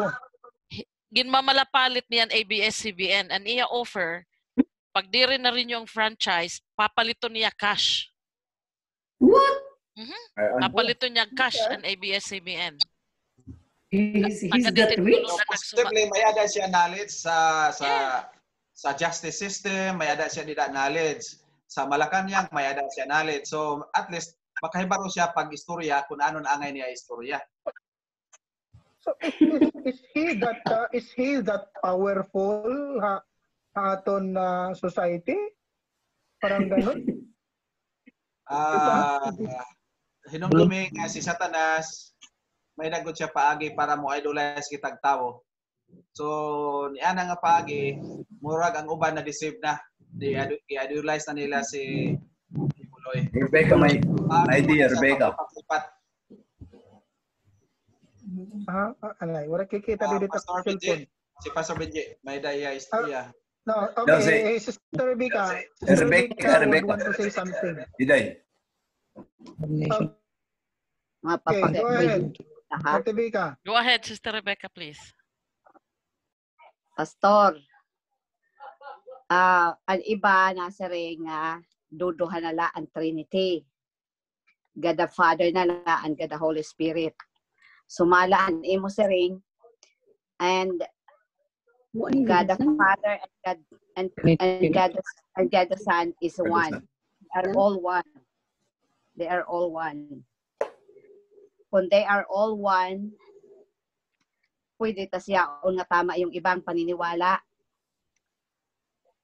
Ginmamalapalit niyan ABS-CBN, and iya offer, pag di rin na rin yung franchise, papalito niya cash.
What?
Papalito niya cash ang ABS-CBN.
He's that rich?
Posible may ada siya knowledge sa justice system, may ada siya nila knowledge. Sa Malacanang, may ada siya knowledge. So, at least, makahibaro siya pag-istorya kung ano na angay niya istorya.
So, is he that powerful aton society? Parang ganun?
Hinumdumi nga si Satanas, may nagot siya paagi para mo idolize kitag tao. So, niya nga paagi, murag ang uban na deceive na. I-idolize na nila si Buloy.
Rebecca, may idea, Rebecca.
Alay, wala kikita dito sa cellphone.
Si Pastor Benji, may idea istorya.
No, okay, Sister Rebecca.
Rebecca.
Want to say something.
Iday.
Okay, go ahead. Rebecca.
Go ahead, Sister Rebecca, please.
Pastor, ang iba nasa ring duduha na la ang Trinity. God the Father na la and God the Holy Spirit. Sumalaan imo sa ring and God the Father and God the Son is one. They are all one. They are all one. Kung they are all one, pwede ta siya o nga tama yung ibang paniniwala.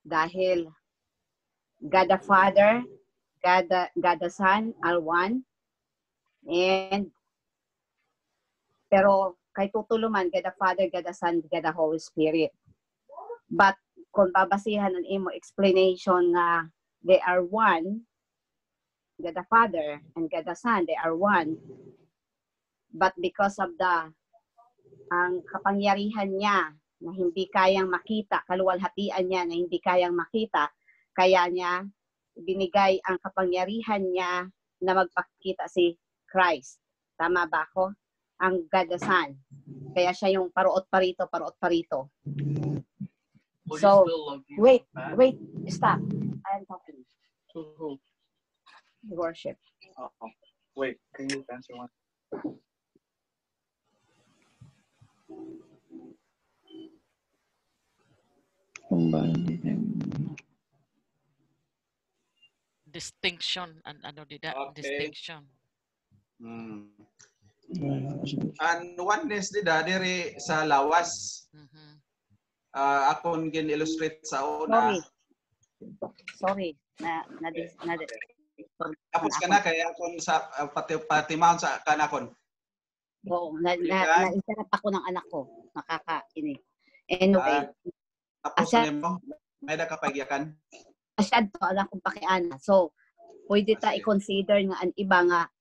Dahil God the Father, God the Son are one. And pero kay tutuluman, God the Father, God the Son, God the Holy Spirit. But kung babasihan ng imo explanation nga they are one, God the Father and God the Son, they are one. But because of ang kapangyarihan niya na hindi kayang makita, kaluwalhatian niya na hindi kayang makita, kaya niya binigay ang kapangyarihan niya na magpakita si Christ. Tama ba ako? Ang God the Son. Kaya siya yung paruot parito. So, wait, stop. I am talking. Worship.
Wait, can you answer one?
Distinction and ano dida?
Okay.
Distinction.
Ang oneness nila diri sa lawas. Akong gin-illustrate sa una.
Sorry.
Tapos ka na kaya akong sa patimahon sa kanakon.
Oo, na-interrupt ako ng anak ko. Nakakainis. Anyway.
Tapos mo, may nakapagyakan?
Asyad to, alam kong pakiana. So, pwede ta i-consider nga ang iba nga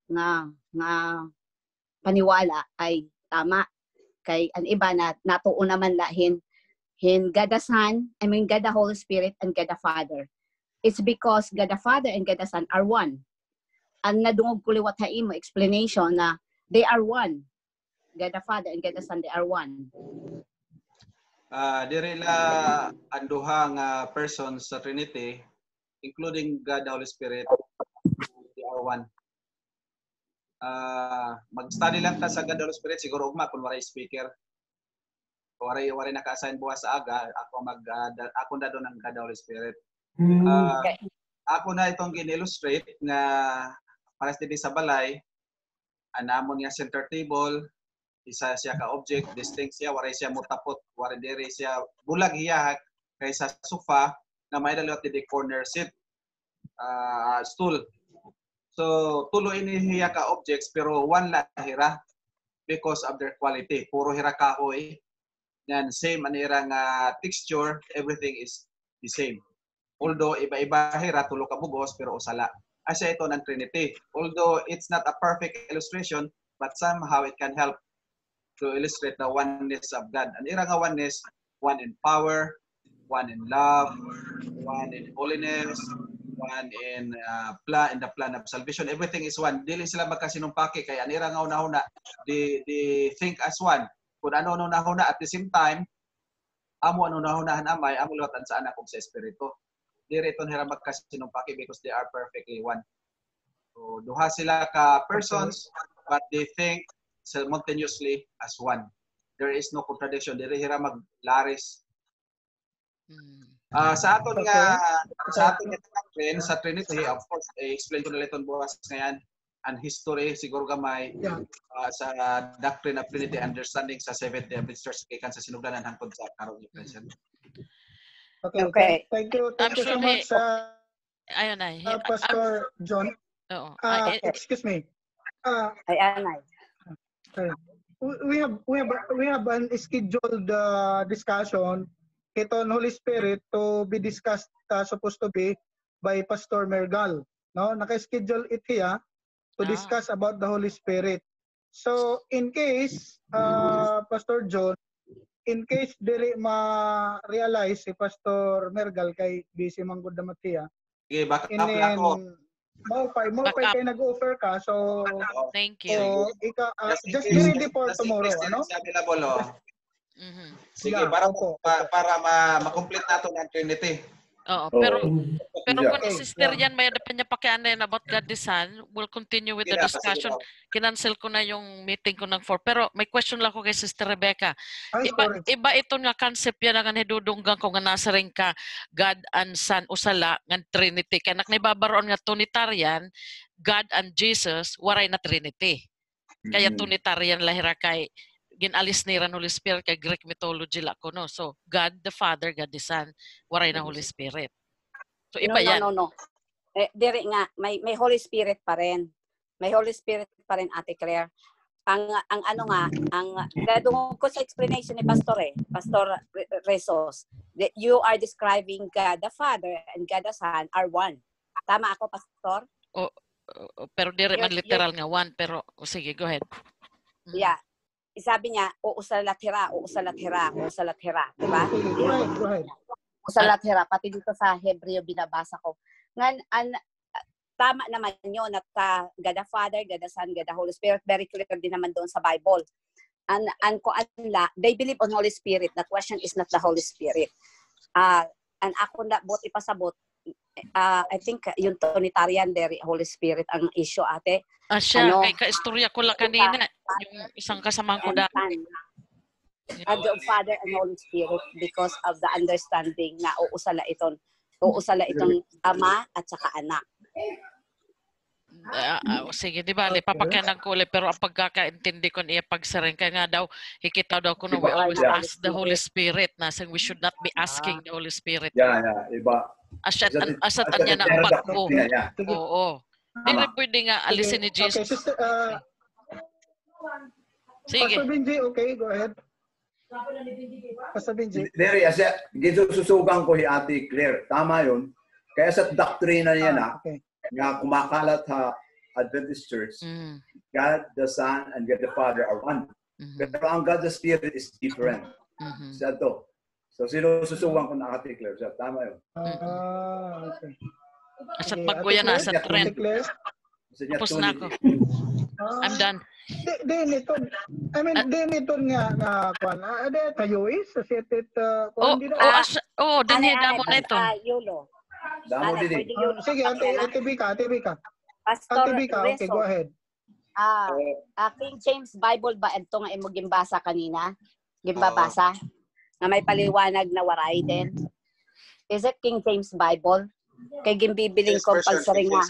paniwala ay tama. Kay ang iba na natuon naman lahin God the Son, God the Holy Spirit, and God the Father. It's because God the Father and God the Son are one. Ang nadungog ko liwat mo explanation na they are one. God the Father and God the Son, they are one.
Diri la ang duha nga persons sa Trinity, including God the Holy Spirit, they are one. Mag-study lang ta sa God the Holy Spirit, siguro ugma kung waray speaker. Waray naka-assign buwas sa aga, ako na doon ang God the Holy Spirit. Ako na itong gin-illustrate nga para sa balay, anamon nga center table, isa siya ka object, distinct siya, waray siya mutapot, waray diri siya bulag hiya kaysa sofa na may dalawat di corner seat, stool. So tulo ini hiya ka objects pero one la hira because of their quality. Puro hira kahoy. Yan same anira nga texture, everything is the same. Although iba-iba hira tulo ka bugos pero usala. Asya ito ng Trinity. Although it's not a perfect illustration, but somehow it can help to illustrate the oneness of God. Ang ira nga oneness, one in power, one in love, one in holiness, one in the plan of salvation. Everything is one. Dili sila magkasinumpake kaya ang ira nga una-una, they think as one. Kung ano una-una at the same time, amo ano una-unahan amay, amo luwatan sa anak kong sa espiritu. Dili ito nila magkasinumpake because they are perfectly one. So duha sila ka persons, but they think simultaneously as one. There is no contradiction. Dili hira maglaris. Sa aton nga doctrine sa Trinity, of course, explain ko na liton bukas ngayon ang history siguro gamay sa doctrine of Trinity understanding sa Seventh-day Adventist Church sa sinugdanan hangtod sa karon ni President.
Okay. Thank you so much
ayun ay
Pastor John. Excuse me. We have an scheduled discussion ito on Holy Spirit to be discussed supposed to be by Pastor Mergal. No, naka-schedule it here to discuss about the Holy Spirit. So in case Pastor John, in case dili ma-realize si Pastor Mergal kay busy manggod na Matia.
Okay, back up ako.
More kay nag-offer ka, so
thank you.
So, just be ready for tomorrow, ano?
Sige, para ma-complete nato ng Trinity.
Oo, pero
Yeah.
kung sister yan, may pa niya pakianin about God the Son, we'll continue with the discussion. Kinancel ko na yung meeting ko ng 4. Pero may question lang ko kay Sister Rebecca.
Ay, sorry.
Iba ito nga concept yan nga hidudunggan ko nga nasa rin ka God and Son usala nga Trinity. Kaya naknibabaroon nga Trinitarian, God and Jesus, waray na Trinity. Kaya Trinitarian lahira kay ginalis ni Holy Spirit kay Greek mythology la ko, no? So, God the Father, God the Son, waray na Holy Spirit. So, iba yan.
No. Dire nga, may Holy Spirit pa rin. May Holy Spirit pa rin, Ate Claire. Ang ano nga, doon ko sa explanation ni Pastor Rezos, that you are describing God the Father and God the Son are one. Tama ako, Pastor?
Pero dire man literal nga one, pero sige, go ahead.
Yeah. Sabi niya, uusalathira, diba?
Go ahead.
Uusalathira, pati dito sa Hebreo binabasa ko. Tama naman yun at God the Father, God the Son, God the Holy Spirit, very clear din naman doon sa Bible. They believe on Holy Spirit. The question is not the Holy Spirit. And ako na, buti pasabot, I think yung Trinitarian there, Holy Spirit ang issue, ate.
Siya, kay ka-istorya ko lang kanina, yung isang kasama ko dati.
And the Father and Holy Spirit because of the understanding na uusala itong ama at saka anak.
Sige, di ba? Papakyanan ko ulit, pero ang pagkakaintindi ko niya pagsarin, kaya nga daw, hikita daw ko na we always ask the Holy Spirit na saying we should not be asking the Holy Spirit.
Iba.
Asatan niya na ang pagbo. Oo. Hindi na pwede nga alisin ni Jesus.
Okay, sister,
sige.
Pastor Benji, okay, go ahead. Pastor Benji.
Dari, susugang ko si Ate Claire. Tama yun. Kaya sa doktrina niya nga kumakalat ha Adventist Church, God the Son and God the Father are one. Pero ang God the Spirit is different. Siya to. So, sinususugan ko na Ate Claire. Siya, tama yun.
Okay.
Asat paggo yan, nasa trend. Tapos na ako. I'm done.
Din ito nga kwan. Tayo sa setit kwan dito.
Dinhida mo na ito.
Yulo.
Damo din.
Sige, Ate Bika.
Pastor
Ate Bika, okay, go ahead.
King James Bible ba ito nga imo gimbasa kanina? Gimbabasa? Na may paliwanag na waray din. Is it King James Bible? Kay gimbibiling compulsory nga.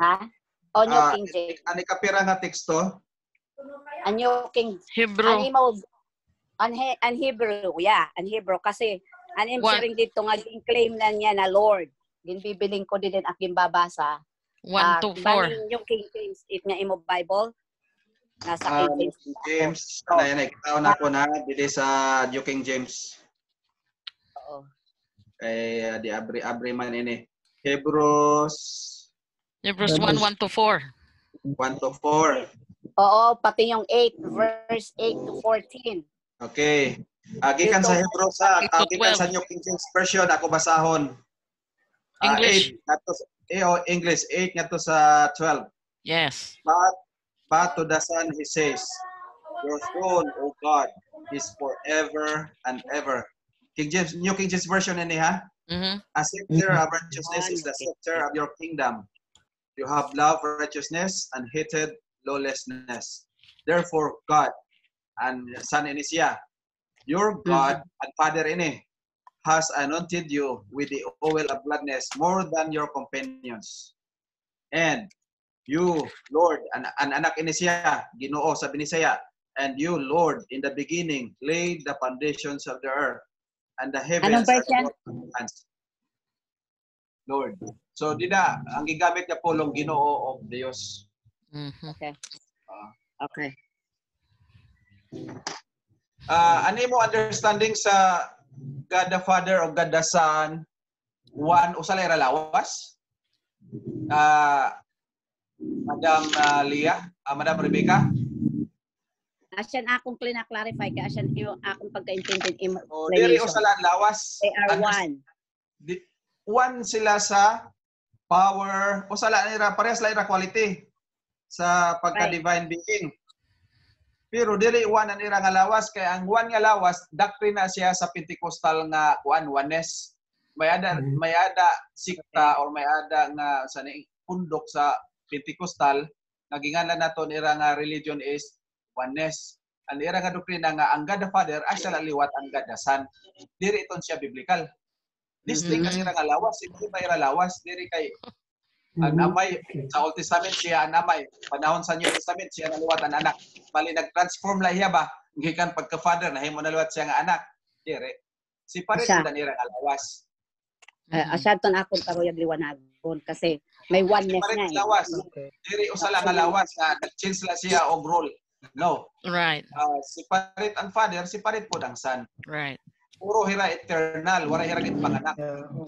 Ha? O New King James.
Ani kapira nga teksto?
Anyo King
Hebrew.
An Hebrew, yeah, an Hebrew kasi anim sharing dito nga claim na niya na Lord. Ginbibiling ko din ang gimbabasa.
1 to 4.
Yung King James, if nga imo Bible, nasa King
James. Nakita na ko na dili sa New King James.
Oo.
Di abri man ini. Hebrews
1, 1 to 4.
1 to 4.
Oo, pati yung 8, verse 8 to 14.
Okay. Gikan sa Hebrews gikan sa New King James Version ako basahon.
English.
8 English 8 ngadto sa 12.
Yes.
But to the Son he says, your throne, O God, is forever and ever. New King James Version ini ha. A scepter of righteousness is the scepter of your kingdom. You have loved righteousness and hated lawlessness. Therefore, God and Son ini siya, your God and Father ini, has anointed you with the oil of gladness more than your companions. And you, Lord, an anak ini siya, Ginoo sa binisaya, and you, Lord, in the beginning laid the foundations of the earth, and the heavens are the work of your hands. Lord. So, dida, ang gigamit niya pulong Ginoo of Dios.
Okay. Okay.
Ano mo understanding sa God the Father o God the Son, one, usalay ra lawas? Madam Leah, Madam Rebecca?
Asyan akong clarify ka, asyan yung akong pagkaintindi.
Diri usalan lawas.
They are one.
One sila sa power, usala nila, parehas lang ira quality sa pagka-divine being. Pero dili one ang ira nga lawas, kaya ang one nga lawas, doctrine na siya sa Pentecostal nga oneness. may ada sikta or may ada nga sa pundok sa Pentecostal nagingalan naton ira nga religion is oneness. Ang ira nga doktrina nga ang God the Father ay siya liwat ang God the Son. Diri iton siya biblical. Distinct ang ira nga lawas, hindi pa ira lawas diri kay ang amay sa Old Testament siya ang amay, panahon sa New Testament siya ang liwat ang anak. Bali nag-transform la iya ba? Gikan pagka-father nahimo na liwat siya nga anak. Diri. Si pare
Siya.
sa ira nga lawas.
Asyadton akong karoyag liwanagon kasi may oneness
Si
nga
pare lawas.
Okay.
Diri usa lang nga lawas nga nag-change la siya og role. No.
Right.
Si parit ang father, si parit po ang son.
Right.
Puro hira eternal, wala hira gid panganak.
Yeah, okay.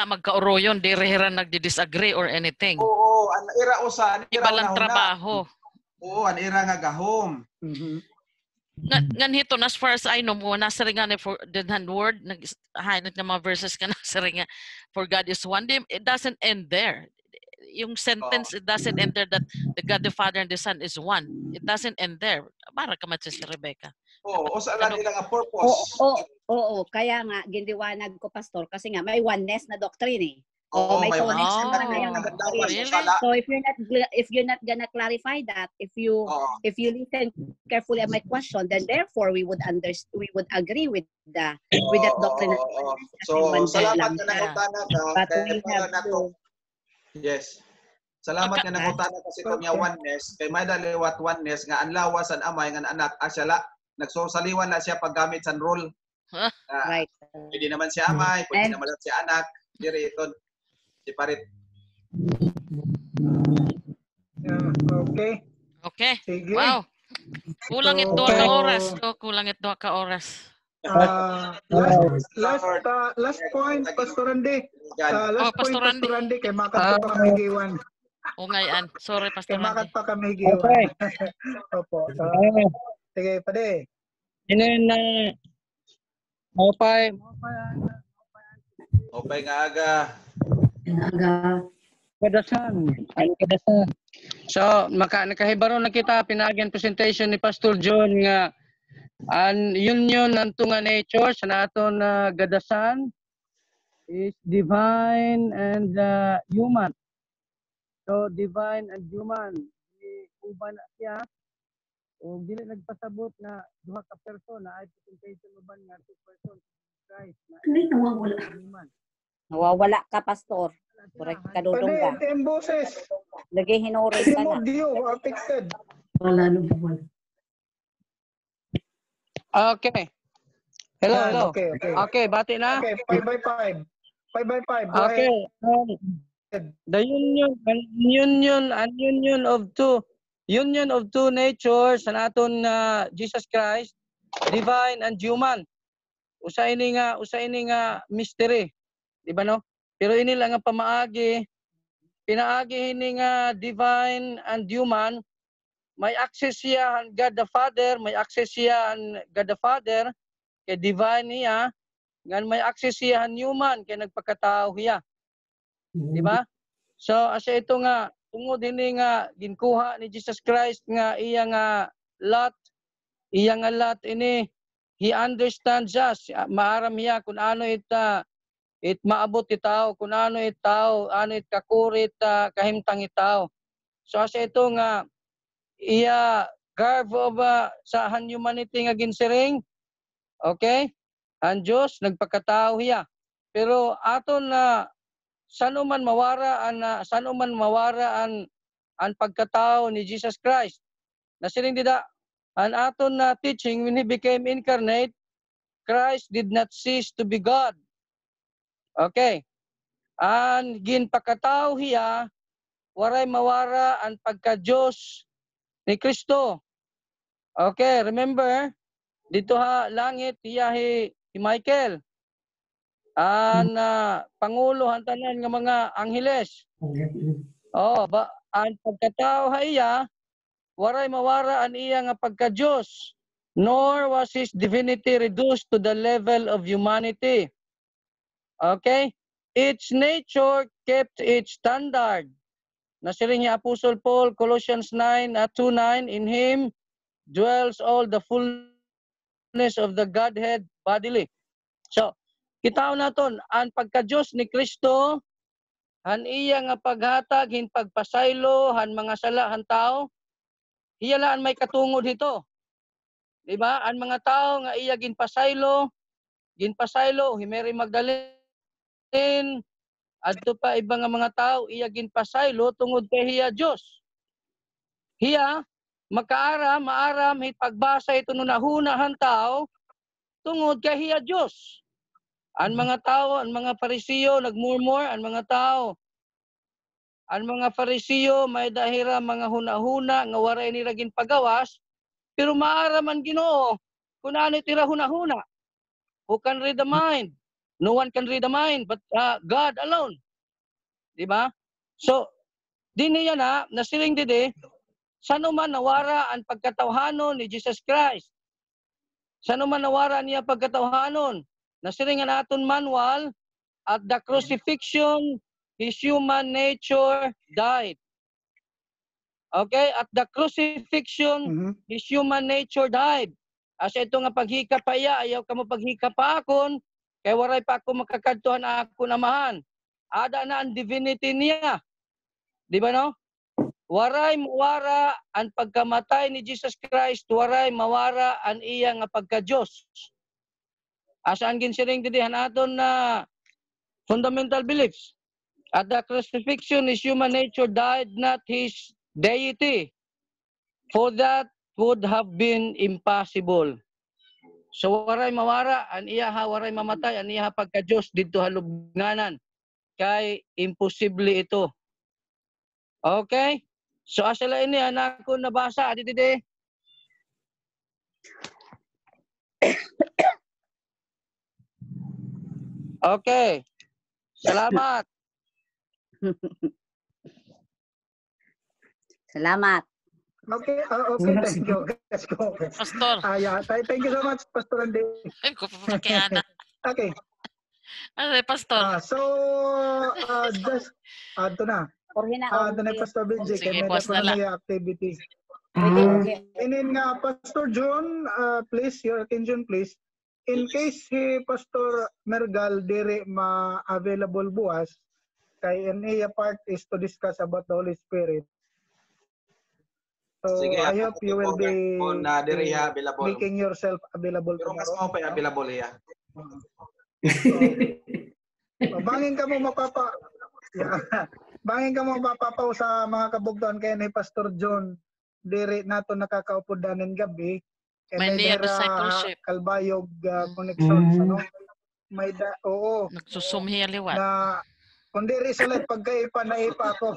Magkaoroyon, di hira nagdi-disagree or anything.
Oo, ang ira usa, ang ira
Iba lang
una-una.
trabaho.
Oo, ang ira nga gahom.
Mhm.
Ngan hito, as far as I know, mo nasa rin nga for the word, nag-highlight ng mga verses ka nasa rin nga, for God is one. It doesn't end there. Yung sentence, it doesn't end there that the God, the Father, and the Son is one. It doesn't end there. Para ka man, Sister Rebecca.
Oo, usa lang nila nga purpose.
Oo, kaya nga gindiwanag ko pastor kasi nga may oneness na doctrine eh.
Oo,
may
may
oneness
oneness.
na parang
Ang
doctrine.
Really?
So if you're not gonna clarify that, if you listen carefully at my question, then therefore we would agree with that doctrine.
So, salamat
lang
ka
siya.
nangutana ka.
But
Kaya
we
para
have
nato. Yes. Salamat ka nangutana kasi ito nga oneness. Kay may daliwat oneness nga ang lawas ang amay nga anak asyala. Nagsosaliwan na siya paggamit sa role.
Right.
Pwede naman siya amay, pwede naman siya anak. Diri ito. Si parit.
Yeah, okay.
Okay.
Sige.
Wow. Kulang
So,
ito ka oras. Kulang ito ka oras.
Last point, Pastor Randy. Last point,
Pastor Randy.
Pastor Randy, kay makat pa kami higiwan.
O ngayon. Sorry, Pastor
Kay makat
Randy.
pa kami higiwan. Opo. Sige, pade.
Inen Mopay
Okay nga aga.
kadasan. So nakahibaro na kita pinaagyan presentation ni Pastor John nga ang union ng tunga nature sa naton gadasan is divine and human. So divine and human uban na siya o dili nagpasabot na duha ka person na ay presentation uban nga two person Christ na human.
Nawawala ka pastor. Correct ka dudong ka.
Pade, yung boses.
Lagi hinuri
Kasi
ka na.
audio, affected.
Okay. Hello.
Okay.
Okay, bati na.
Okay, 5 by 5. 5 by 5. Go
Okay.
ahead.
The union of two natures sa naton Jesus Christ, divine and human. Usa ini nga mystery, di ba no? Pero ini lang ang pinaagi ini nga divine and human. May access siya ang God the Father, may access siya ang God the Father kay divine niya, ngan may access siya ang human kay nagpakatao siya. Di ba? So asa ito nga tungod ini nga ginkuha ni Jesus Christ nga iya nga lot ini he understands us. Maaram niya kung ano it maabot itaw, kung ano itaw, ano it kakurit kahimtang itaw. So asa ito nga iya garbo ba sa humanity nga ginsiring. Okay? Ang Diyos nagpakatao hiya. Pero aton na sano man mawara ang pagkatao ni Jesus Christ. Nasiring dida ang aton na teaching when he became incarnate, Christ did not cease to be God. Okay. Ang ginpakatao hiya waray mawara ang pagka-Diyos ni Kristo. Okay, remember dito langit hiya Michael. Ang pangulo hantanan nga mga angheles. Ang pagkatao hiya waray mawara ang iya nga pagka-Diyos, nor was his divinity reduced to the level of humanity. Okay? Its nature kept its standard. Nasiring ni Apostle Paul, Colossians 2:9, in him dwells all the fullness of the Godhead bodily. So, Kitaon naton ang pagka-Dios ni Kristo han iya nga paghatag hin pagpasaylo han mga sala han tao. Hiyalaan may katungod ito. Di ba? Ang mga tao nga iya ginpasaylo si Mary Magdalene, adto pa iba nga mga tao iya ginpasaylo tungod kay hiya Dios. Hiya maaram hit pagbasa ito nunahunahan tao tungod kay hiya Dios. Ang mga tao, ang mga Parisiyo nagmurmur, ang mga Parisiyo may dahira mga hunahuna nga waray nila ginpagawas, pero maaram ang Ginoo kung ano tira hunahuna. Who can read the mind? No one can read the mind but God alone. Di ba? So, dinhi yan nasiling didi, sano man nawara ang pagkatawhanon ni Jesus Christ. Sano man nawara niya pagkatawhanon. Nasiling nga naton manual, at the crucifixion, his human nature died. Okay? At the crucifixion, his human nature died. Asa ito nga paghika pa iya, ayaw ka mo paghika pa akon, kay waray pa ako makakadtuhan ako namahan. Ada na ang divinity niya. Di ba no? Waray mawara ang pagkamatay ni Jesus Christ, waray mawara ang iya nga pagka-Diyos. Asaan ginsiring didihan aton na fundamental beliefs. At the crucifixion, his human nature died, not his deity. For that would have been impossible. So waray mawara, an iya waray mamatay, an iya pagka-Diyos dito halubnganan. Kay imposible ito. Okay? So asala ini anak ko nabasa adidide. Okay. Salamat.
Salamat.
Okay, okay, thank you. Let's go.
Pastor.
Yeah, thank you so much, Pastor Andy.
Ay, ko pa kay Ana.
Okay.
Ano, Pastor?
So, just, ito na. Ito na, Pastor Benji.
Sige,
Kaya may
pause
dako
na
na
lang.
may activity. Inin nga, Pastor John, please, your attention, please. In case si Pastor Mergal dire ma-available buwas, kay NA part is to discuss about the Holy Spirit. So,
Sige,
I hope you will be making yourself available
pero mas
tomorrow.
mo pa available iya.
Bangin ka mo mapapaw sa mga kabugtuan kay ni Pastor John dire nato nakakaupo danen gabi.
May near discipleship.
Kalbayog connections, ano? May oo.
Nagsusumhi liwat.
Na kundi resulat pagkaipa na ipa ako.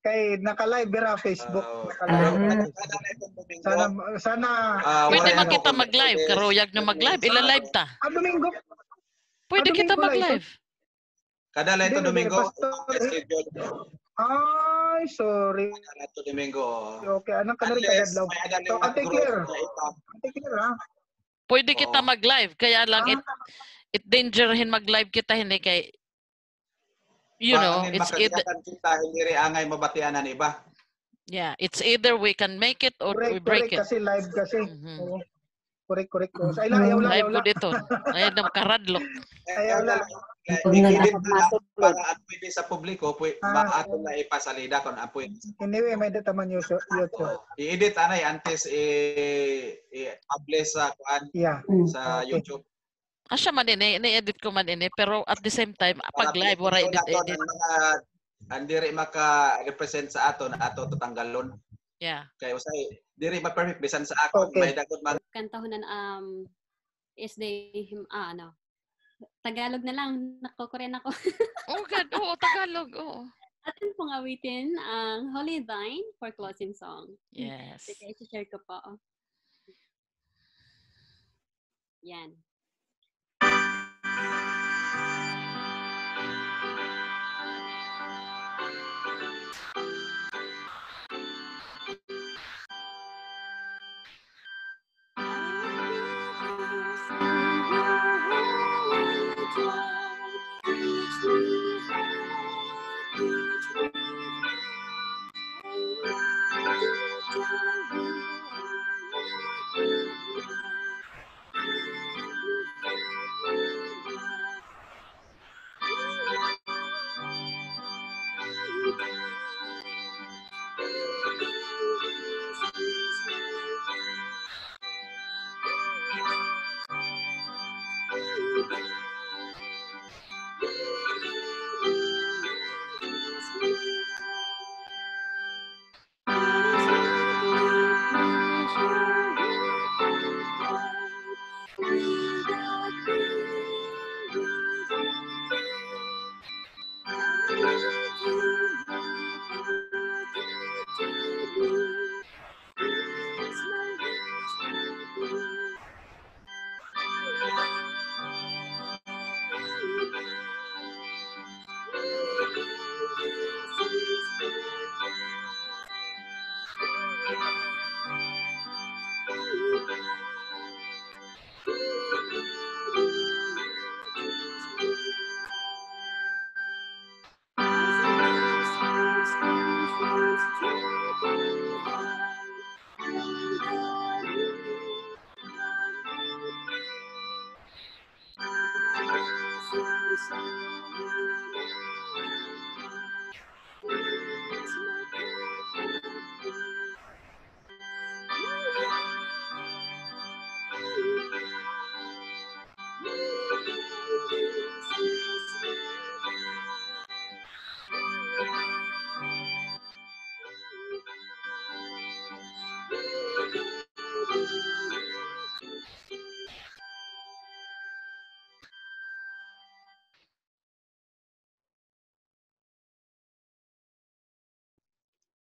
Kay naka-live bira Facebook. Sana
pwede ba kita mag-live? Karuyag na mag-live. Ila-live ta.
Domingo.
Pwede kita mag-live.
Kada lito Domingo.
Ay, sorry.
Kada lito Domingo.
Okay, anong kanari kadadlaw? So, Ate Claire. Ate Claire, ha?
Pwede kita mag-live. Kaya lang, it dangerhin mag-live kita, hindi kay, you know, it's either,
hindi rin angay mabatianan iba.
yeah, it's either we can make it or we break it.
Kasi live kasi. Correct. Ay,
live ko dito. Ay, nakaradlock.
Ayaw lang.
Para at pwede sa publiko, maato na ipasalida kung apoy.
Anyway, may data man YouTube.
I-edit anay antes i-publish sa sa YouTube.
Asya man ini-edit ko man ini, pero at the same time, pag live, wala edit.
Andiri maka-represent sa ato na ato tutanggalon.
Yeah.
Kaya usay, diri ma-perfect bisan sa ako. May dagot man.
Kantahunan is they ano. Tagalog na lang, nako-Korean ako.
Oh God, oo, Tagalog, oo.
Atin pong awitin ang Holy Thine for closing song.
Yes.
Sige, i-share ko po. Yan.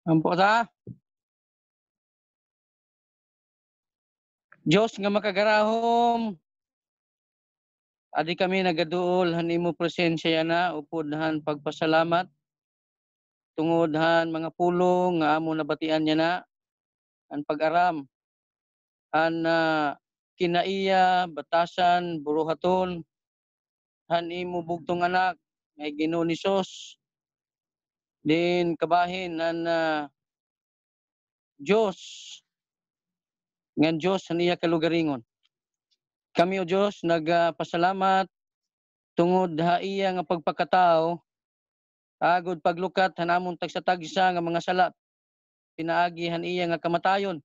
Ampo ta. Diyos nga makagarahom. Adi kami nagaduol han imo presensya na upod han pagpasalamat. Tungod han mga pulong nga amo nabatian niya na ang pag-aram. Han kinaiya, batasan, buruhaton. Han imo bugtong anak ngay Ginoo ni Sos. Din kabahin han Diyos. Ngan Diyos haniya kalugaringon. Kami o Diyos nagpasalamat tungod ha iya nga pagpakatao agod paglukat hanamon tagsa-tagsa nga mga sala pinaagi han iya nga kamatayon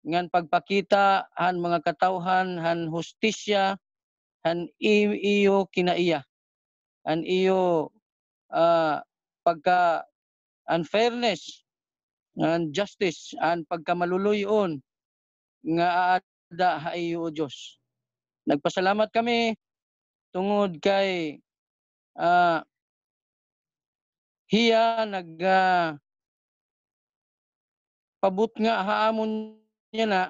ngan pagpakita han mga katawhan han hustisya han iyo kinaiya han iyo pagka unfairness and justice and pagkamaluluyon nga aada ha iyo o Diyos. Nagpasalamat kami tungod kay hiya pabut nga haamon niya na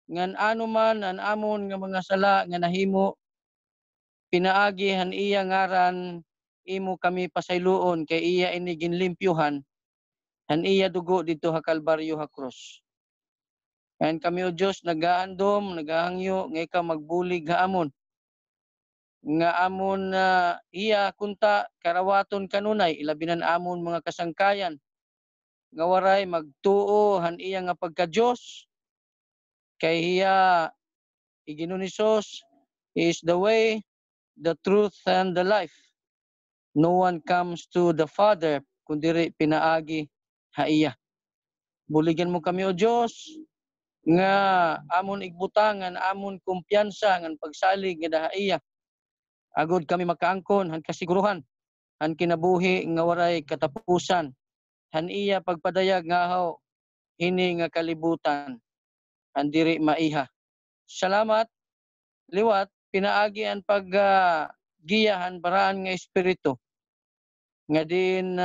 ngan ano man an amon nga mga sala nga nahimo pinaagi han iya ngaran imo kami pasayloon kay iya ini ginlimpyuhan han iya dugo dito ha Kalbaryo ha krus. And kami o Diyos nagaandom, nagahangyo nga ikaw magbulig haamon. Nga amon iya kunta karawaton kanunay ilabinan amon mga kasangkayan. Nga waray magtuo han iya nga pagka-Diyos. Kay hiya Ginoo ni Sos is the way, the truth, and the life. No one comes to the Father kundiri pinaagi ha iya. Buligan mo kami o Diyos nga amon igbutangan amon kumpiyansa ngan pagsalig nga daha iya agod kami makaangkon han kasiguruhan han kinabuhi nga waray katapusan han iya pagpadayag nga haw hini nga kalibutan han diri maiha. Salamat liwat pinaagi ang paggiyahan paraan nga espiritu nga din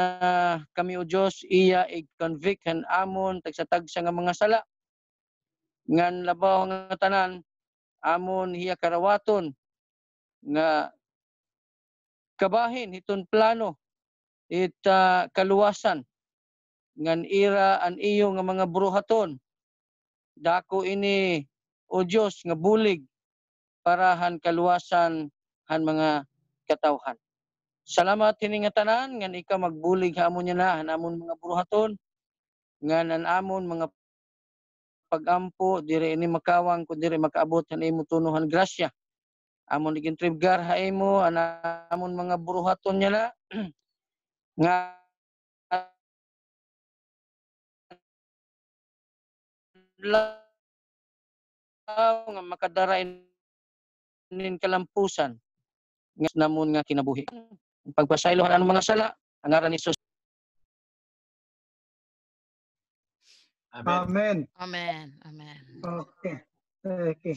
kami o Diyos iya i-convict han amon tagsa-tagsa nga mga sala ngan labaw nga tanan amon hiya karawaton nga kabahin hiton plano it kaluwasan ngan ira an iyo nga mga buruhaton dako ini o Diyos nga bulig para han kaluwasan han mga katawhan. Salamat hini nga tanan ngan ikaw magbulig hamon niya na han amon mga buruhaton ngan an amon mga pagampo dire ini makawang kun dire makaabot han imo tunuhan grasya amon digin tribgar ha imo amon mga buruhaton niya na nga nga makadarain nin kalampusan nga namon nga kinabuhi pagpasaylo han mga sala ang ngaran ni Jesus.
Amen.
Amen.
Amen. Amen.
Okay. Okay.